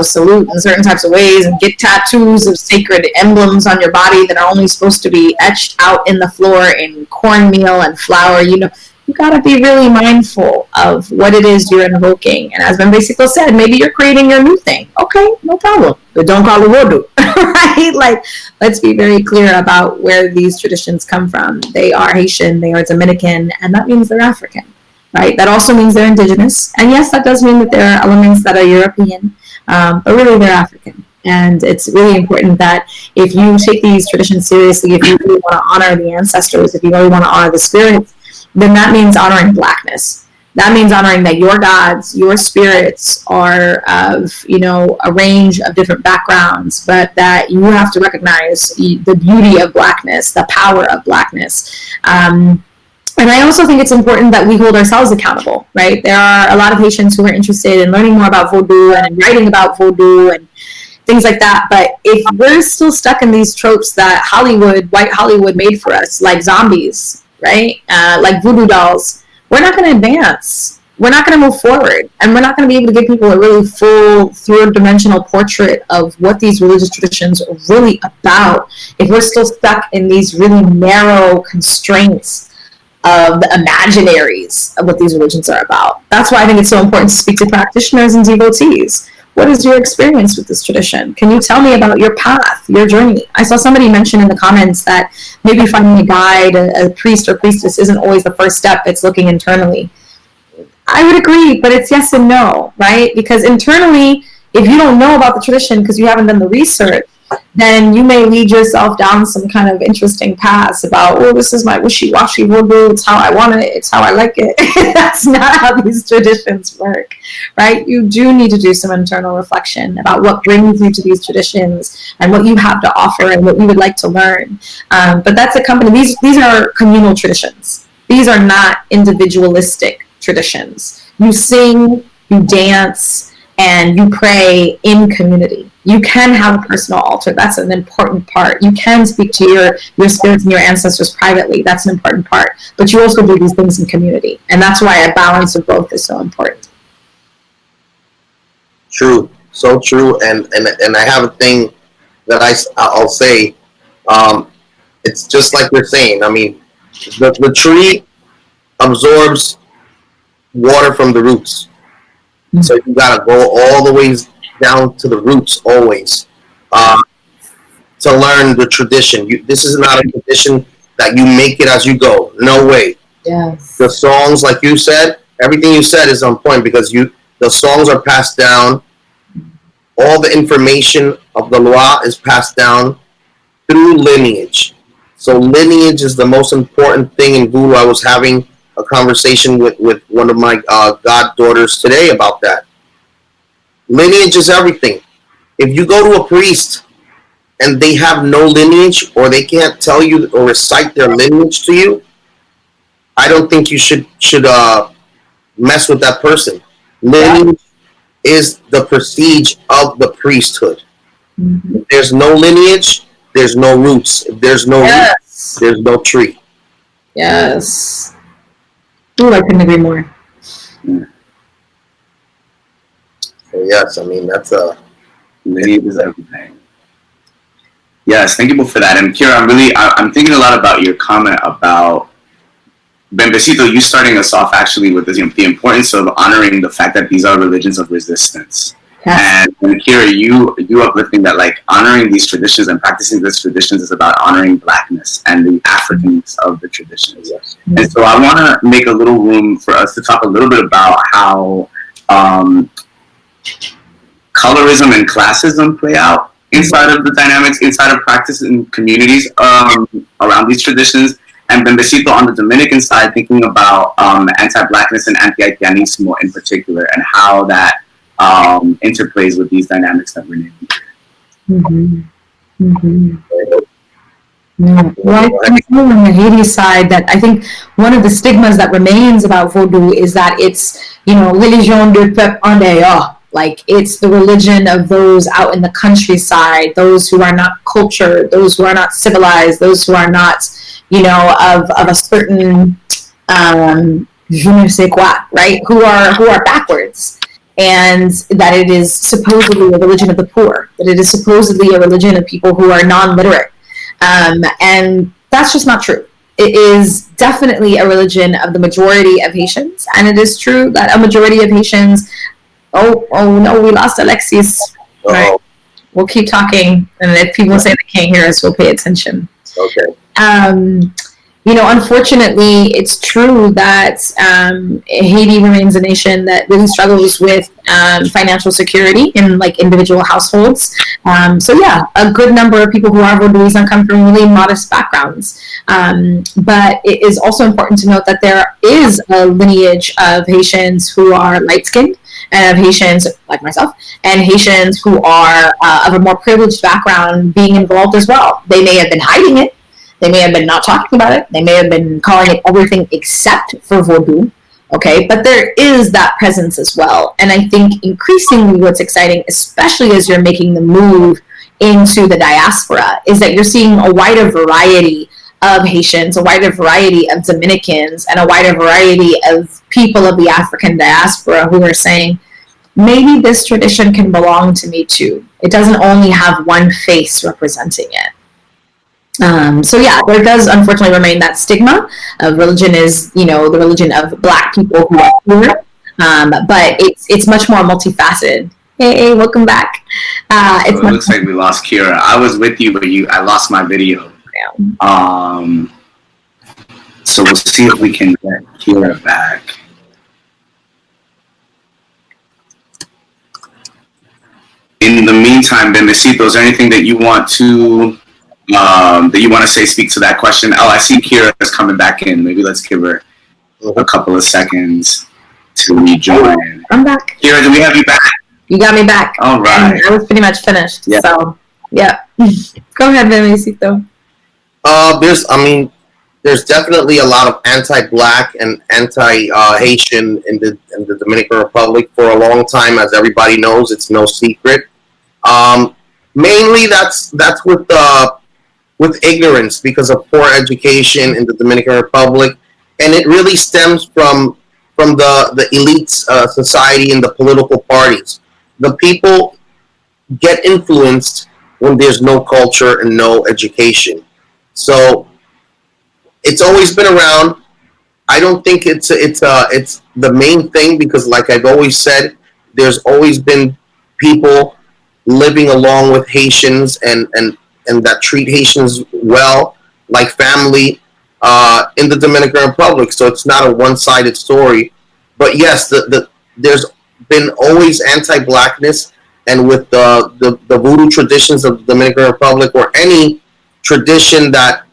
salute in certain types of ways and get tattoos of sacred emblems on your body that are only supposed to be etched out in the floor in cornmeal and flour, you gotta be really mindful of what it is you're invoking. And as Ben Basico said, maybe you're creating your new thing. Okay, no problem. But don't call it Vodou, right? Like, let's be very clear about where these traditions come from. They are Haitian, they are Dominican, and that means they're African, right? That also means they're indigenous. And yes, that does mean that there are elements that are European, but really they're African. And it's really important that if you take these traditions seriously, if you really want to honor the ancestors, if you really want to honor the spirits, then that means honoring Blackness. That means honoring that your gods, your spirits are of, a range of different backgrounds, but that you have to recognize the beauty of Blackness, the power of Blackness. And I also think it's important that we hold ourselves accountable, right? There are a lot of Haitians who are interested in learning more about Vodou and writing about Vodou and things like that. But if we're still stuck in these tropes that white Hollywood made for us, like zombies, right? Like voodoo dolls, we're not going to advance. We're not going to move forward. And we're not going to be able to give people a really full, third-dimensional portrait of what these religious traditions are really about if we're still stuck in these really narrow constraints of the imaginaries of what these religions are about. That's why I think it's so important to speak to practitioners and devotees. What is your experience with this tradition? Can you tell me about your path, your journey? I saw somebody mention in the comments that maybe finding a guide, a priest or priestess isn't always the first step. It's looking internally. I would agree, but it's yes and no, right? Because internally, if you don't know about the tradition because you haven't done the research, then you may lead yourself down some kind of interesting paths about, this is my wishy-washy Vodou, it's how I want it, it's how I like it. That's not how these traditions work, right? You do need to do some internal reflection about what brings you to these traditions and what you have to offer and what you would like to learn. But that's these are communal traditions. These are not individualistic traditions. You sing, you dance, and you pray in community. You can have a personal altar. That's an important part. You can speak to your spirits and your ancestors privately. That's an important part. But you also do these things in community. And that's why a balance of both is so important. True. so true. And I have a thing that I'll say. It's just like you're saying. I mean, the tree absorbs water from the roots, so you gotta go all the way down to the roots always to learn the tradition. This is not a tradition that you make it as you go. No way. Yes. The songs, like you said, everything you said is on point because the songs are passed down. All the information of the Loa is passed down through lineage. So lineage is the most important thing in Vudu. I was having a conversation with one of my goddaughters today about that. Lineage is everything. If you go to a priest and they have no lineage, or they can't tell you or recite their lineage to you, I don't think you should mess with that person. Lineage is the prestige of the priesthood. Mm-hmm. If there's no lineage, there's no roots. If there's no roots, there's no tree. Yes. Ooh, I couldn't agree more. Yeah. So yes, I mean that's lineage is everything. Yes, thank you both for that. And Kira, I'm thinking a lot about your comment about Bembecito, you starting us off actually with this, the importance of honoring the fact that these are religions of resistance. Yes. And Kira, you uplifting that, like, honoring these traditions and practicing these traditions is about honoring Blackness and the Africanness of the traditions. Yes. Mm-hmm. And so I want to make a little room for us to talk a little bit about how colorism and classism play out inside of the dynamics, inside of practice in communities around these traditions. And Bembecito on the Dominican side, thinking about anti-blackness and anti-Haitianismo in particular, and how that interplays with these dynamics that we're naming. Mm-hmm. Mm-hmm. Yeah. Well, on the Haiti side, that I think one of the stigmas that remains about Vodou is that it's, religion de peuple en dehors. Like, it's the religion of those out in the countryside, those who are not cultured, those who are not civilized, those who are not, of a certain je ne sais quoi, right? Who are backwards, and that it is supposedly a religion of the poor, that it is supposedly a religion of people who are non-literate, and that's just not true. It is definitely a religion of the majority of Haitians, and it is true that a majority of Haitians. Oh no, we lost Alexis. Right. We'll keep talking, and if people say they can't hear us, we'll pay attention. Okay. Unfortunately, it's true that Haiti remains a nation that really struggles with financial security in, like, individual households. So yeah, a good number of people who are Vodouisan come from really modest backgrounds. But it is also important to note that there is a lineage of Haitians who are light-skinned, and of Haitians like myself, and Haitians who are of a more privileged background being involved as well. They may have been hiding it. They may have been not talking about it. They may have been calling it everything except for Vodou. Okay, but there is that presence as well. And I think increasingly what's exciting, especially as you're making the move into the diaspora, is that you're seeing a wider variety of Haitians, a wider variety of Dominicans, and a wider variety of people of the African diaspora who are saying, maybe this tradition can belong to me too. It doesn't only have one face representing it. So yeah, there does unfortunately remain that stigma of religion is, the religion of Black people who are poor, but it's much more multifaceted. Hey, welcome back. It looks like we lost Kira. I was with you, but I lost my video. So we'll see if we can get Kira back. In the meantime, Bembecito, is there anything that you want to say, speak to that question? Oh, I see Kira is coming back in. Maybe let's give her a couple of seconds to rejoin. I'm back. Kira, do we have you back? You got me back. All right. And I was pretty much finished. Yeah. So, yeah. Go ahead, Bembecito. There's definitely a lot of anti-Black and anti-Haitian in the Dominican Republic for a long time, as everybody knows. It's no secret. Mainly, that's with ignorance because of poor education in the Dominican Republic, and it really stems from the elite society and the political parties. The people get influenced when there's no culture and no education. So it's always been around. I don't think it's the main thing because, like I've always said, there's always been people living along with Haitians and that treat Haitians well, like family, in the Dominican Republic. So it's not a one-sided story. But yes, there's been always anti-blackness, and with the voodoo traditions of the Dominican Republic, or any tradition that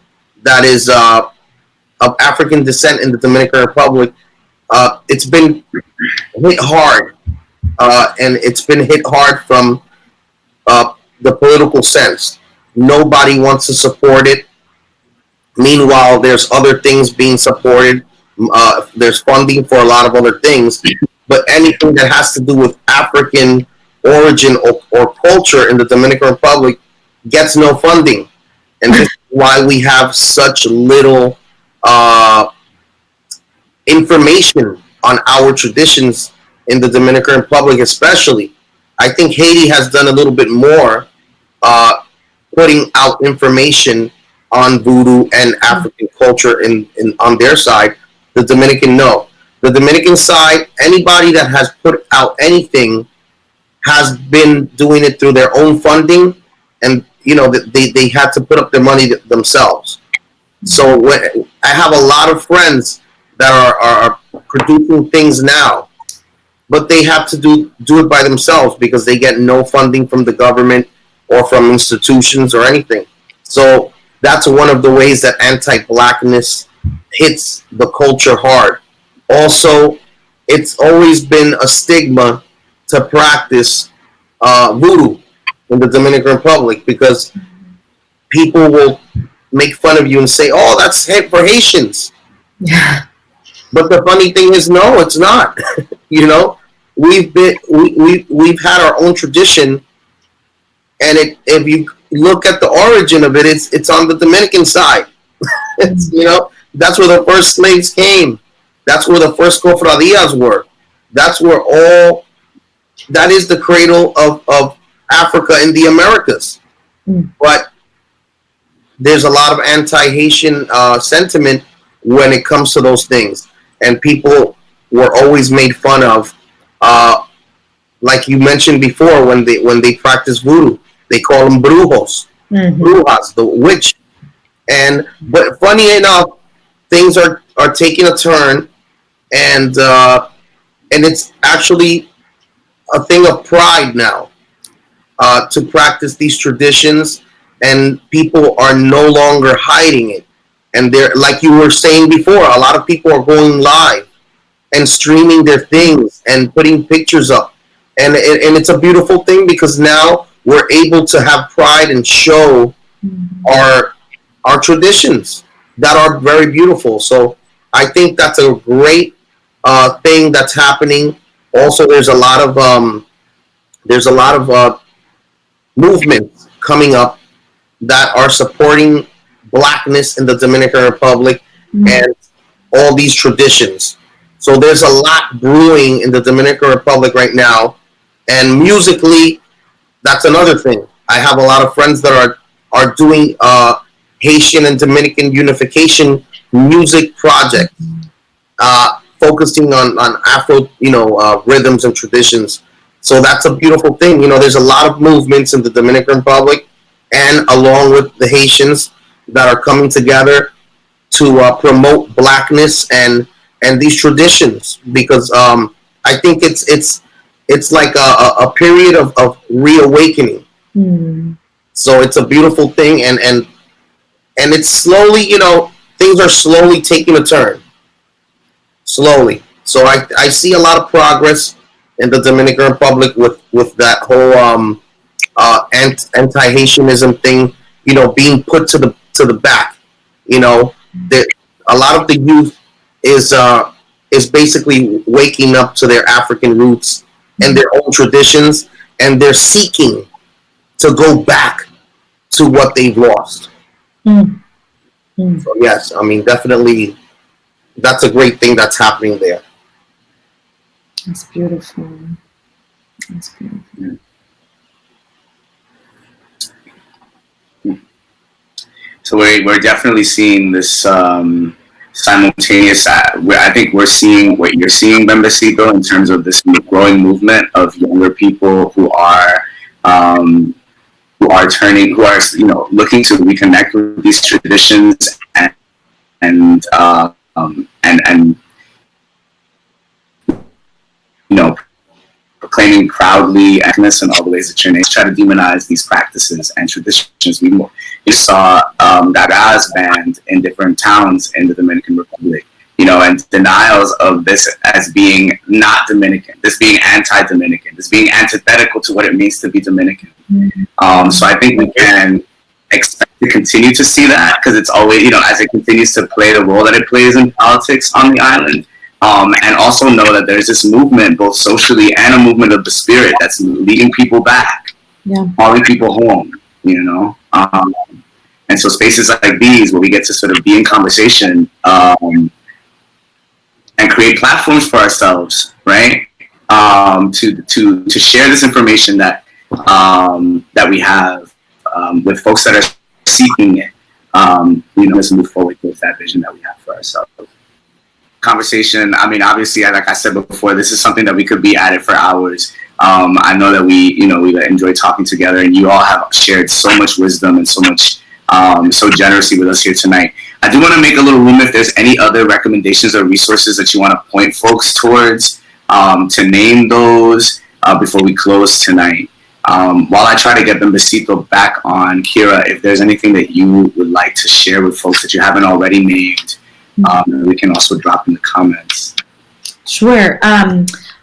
is of African descent in the Dominican Republic, it's been hit hard, and it's been hit hard from the political sense. Nobody wants to support it. Meanwhile, there's other things being supported. There's funding for a lot of other things, but anything that has to do with African origin or culture in the Dominican Republic gets no funding, and this is why we have such little information on our traditions in the Dominican Republic, especially. I think Haiti has done a little bit more putting out information on voodoo and African culture in on their side. The Dominican, no. The Dominican side, anybody that has put out anything has been doing it through their own funding, and they had to put up their money themselves. So I have a lot of friends that are producing things now, but they have to do it by themselves because they get no funding from the government or from institutions or anything. So that's one of the ways that anti-blackness hits the culture hard. Also, it's always been a stigma to practice voodoo in the Dominican Republic because people will make fun of you and say, "Oh, that's for Haitians." Yeah. But the funny thing is, no, it's not. We've had our own tradition, and if you look at the origin of it, it's on the Dominican side. That's where the first slaves came. That's where the first cofradias were. That's where that is the cradle of Africa in the Americas. But there's a lot of anti-Haitian sentiment when it comes to those things, and people were always made fun of. Like you mentioned before, when they practice voodoo, they call them brujos, brujas, the witch. But funny enough, things are taking a turn, and it's actually a thing of pride now to practice these traditions, and people are no longer hiding it. And they're, like you were saying before, a lot of people are going live and streaming their things and putting pictures up, and it's a beautiful thing because now we're able to have pride and show our traditions that are very beautiful. So I think that's a great thing that's happening. Also, there's a lot of movements coming up that are supporting blackness in the Dominican Republic and all these traditions. So there's a lot brewing in the Dominican Republic right now, and musically, that's another thing. I have a lot of friends that are doing Haitian and Dominican unification music projects, focusing on Afro, rhythms and traditions. So that's a beautiful thing. There's a lot of movements in the Dominican Republic, and along with the Haitians that are coming together to promote blackness and these traditions, because I think it's like a period of reawakening. So it's a beautiful thing, and it's slowly, things are slowly taking a turn. Slowly. So I see a lot of progress in the Dominican Republic with that whole anti-Haitianism thing, being put to the back. A lot of the youth is basically waking up to their African roots and their own traditions, and they're seeking to go back to what they've lost. So yes, I mean, definitely, that's a great thing that's happening there. That's beautiful. That's beautiful. So we're definitely seeing this simultaneous. Where I think we're seeing what you're seeing, Bembecito, in terms of this growing movement of younger people um, who are looking to reconnect with these traditions and and you know, proclaiming proudly ethnicness and all the ways that your name try to demonize these practices and traditions. We saw Gaga's band in different towns in the Dominican Republic, and denials of this as being not Dominican, this being anti-Dominican, this being antithetical to what it means to be Dominican. So I think we can expect to continue to see that because it's always, as it continues to play the role that it plays in politics on the island. And also know that there's this movement, both socially and a movement of the spirit, that's leading people back, calling people home, and so spaces like these where we get to sort of be in conversation and create platforms for ourselves, right? To share this information that we have with folks that are seeking it, let's move forward towards that vision that we have for ourselves. Conversation. I mean, obviously, like I said before, this is something that we could be at it for hours. I know that we enjoy talking together, and you all have shared so much wisdom and so much, so generously with us here tonight. I do want to make a little room if there's any other recommendations or resources that you want to point folks towards, to name those before we close tonight. While I try to get Bembecito back on, Kira, if there's anything that you would like to share with folks that you haven't already named, we can also drop in the comments. Sure.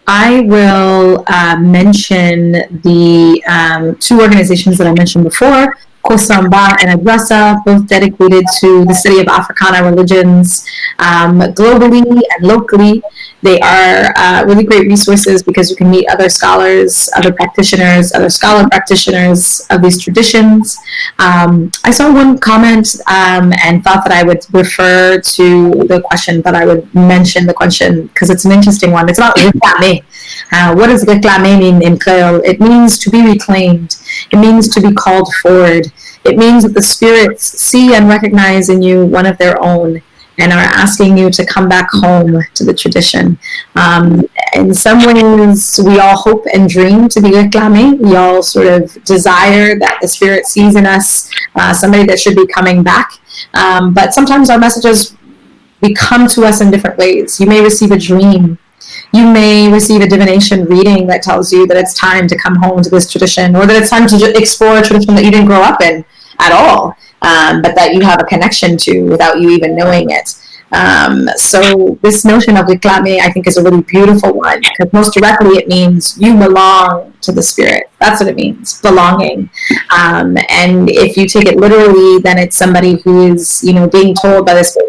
I will mention the two organizations that I mentioned before, Kosamba and Adrasa, both dedicated to the study of Africana religions globally and locally. They are really great resources because you can meet other scholars, other practitioners, other scholar practitioners of these traditions. I saw one comment and thought that I would refer to the question, but I would mention the question because it's an interesting one. It's about réclamer. What does réclamer mean in Creole? It means to be reclaimed. It means to be called forward. It means that the spirits see and recognize in you one of their own and are asking you to come back home to the tradition. In some ways, we all hope and dream to be réclamé. We all sort of desire that the spirit sees in us somebody that should be coming back. But sometimes our messages come to us in different ways. You may receive a dream. You may receive a divination reading that tells you that it's time to come home to this tradition, or that it's time to explore a tradition that you didn't grow up in at all, but that you have a connection to without you even knowing it. So this notion of réclamer, I think, is a really beautiful one, because most directly it means you belong to the spirit. That's what it means, belonging. And if you take it literally, then it's somebody who is, being told by the spirit,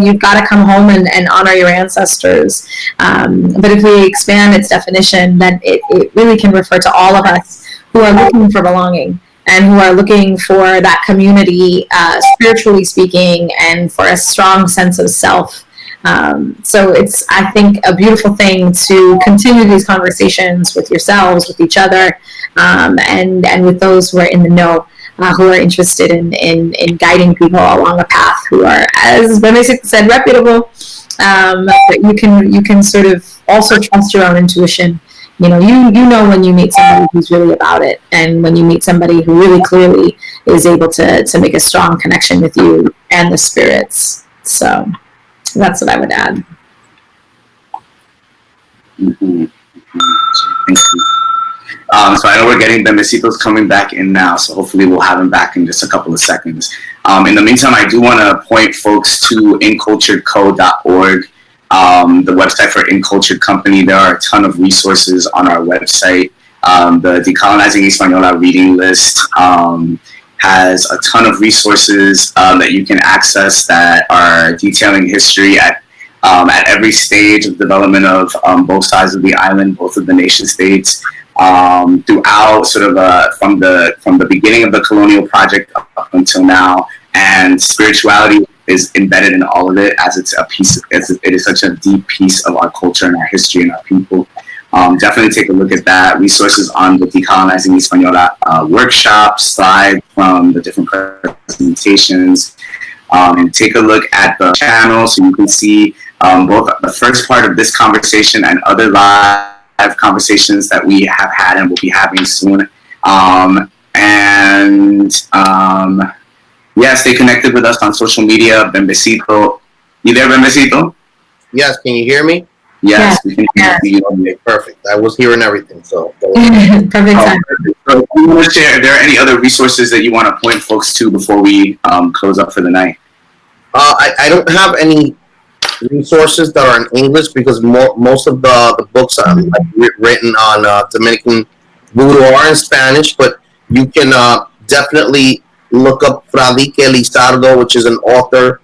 you've got to come home and honor your ancestors. But if we expand its definition, then it really can refer to all of us who are looking for belonging, and who are looking for that community, spiritually speaking, and for a strong sense of self. So it's, I think, a beautiful thing to continue these conversations with yourselves, with each other, and with those who are in the know, who are interested in guiding people along a path, who are, as Bembecito said, reputable. But you can sort of also trust your own intuition. You know when you meet somebody who's really about it, and when you meet somebody who really clearly is able to make a strong connection with you and the spirits. So that's what I would add. Mm-hmm. Thank you. So I know we're getting Bembecito's coming back in now, so hopefully we'll have him back in just a couple of seconds. In the meantime, I do want to point folks to inculturedco.org. The website for Incultured Company. There are a ton of resources on our website. The Decolonizing Hispaniola reading list has a ton of resources that you can access that are detailing history at every stage of development of both sides of the island, both of the nation states, throughout sort of from the beginning of the colonial project up until now. And spirituality is embedded in all of it, as it's a piece. It is such a deep piece of our culture and our history and our people. Definitely take a look at that. Resources on the Decolonizing Hispaniola workshop, slides from the different presentations. Take a look at the channel so you can see both the first part of this conversation and other live conversations that we have had and will be having soon. Yeah, stay connected with us on social media. Bembecito. You there, Bembecito? Yes, can you hear me? Yes, we can hear you. Okay, perfect. I was hearing everything, so. Perfect time. So, you want to share, are there any other resources that you want to point folks to before we close up for the night? I don't have any resources that are in English because most of the books written on Dominican Vudu are in Spanish, but you can definitely look up Fradique Lizardo, which is an author.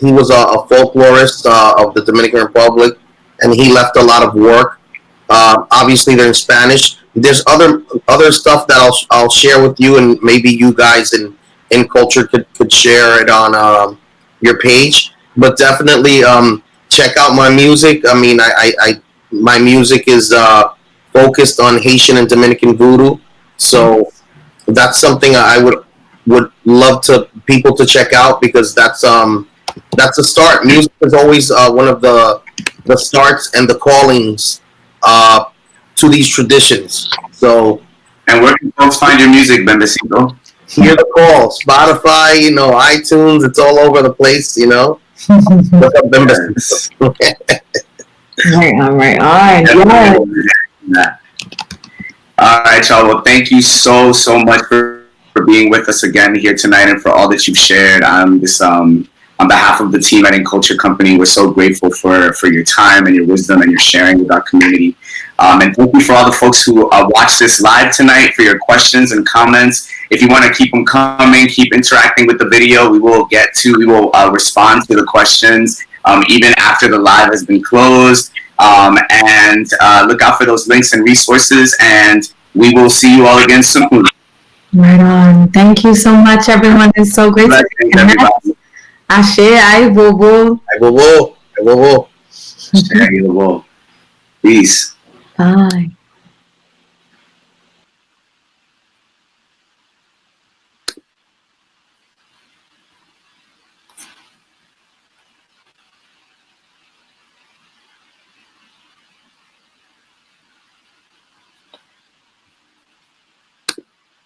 He was a folklorist of the Dominican Republic, and he left a lot of work. Obviously, they're in Spanish. There's other stuff that I'll share with you, and maybe you guys in culture could share it on your page. But definitely check out my music. I mean, my music is focused on Haitian and Dominican voodoo, so that's something I would love to people to check out because that's a start. Music is always one of the starts and the callings to these traditions. So, and where can folks find your music, Bembecito? Hear the call. Spotify, iTunes, it's all over the place, Look up Bembecito. Right on. Yeah. All right, y'all. Well, thank you so much for being with us again here tonight and for all that you've shared. On behalf of the team at In Culture Company, we're so grateful for your time and your wisdom and your sharing with our community. And thank you for all the folks who watched this live tonight for your questions and comments. If you want to keep them coming, keep interacting with the video, we will respond to the questions even after the live has been closed. And look out for those links and resources, and we will see you all again soon. Right on. Thank you so much, everyone. It's so great to be everybody. Ashe, ay, bobo. Ay, bobo. Ay, bobo. Peace. Bye.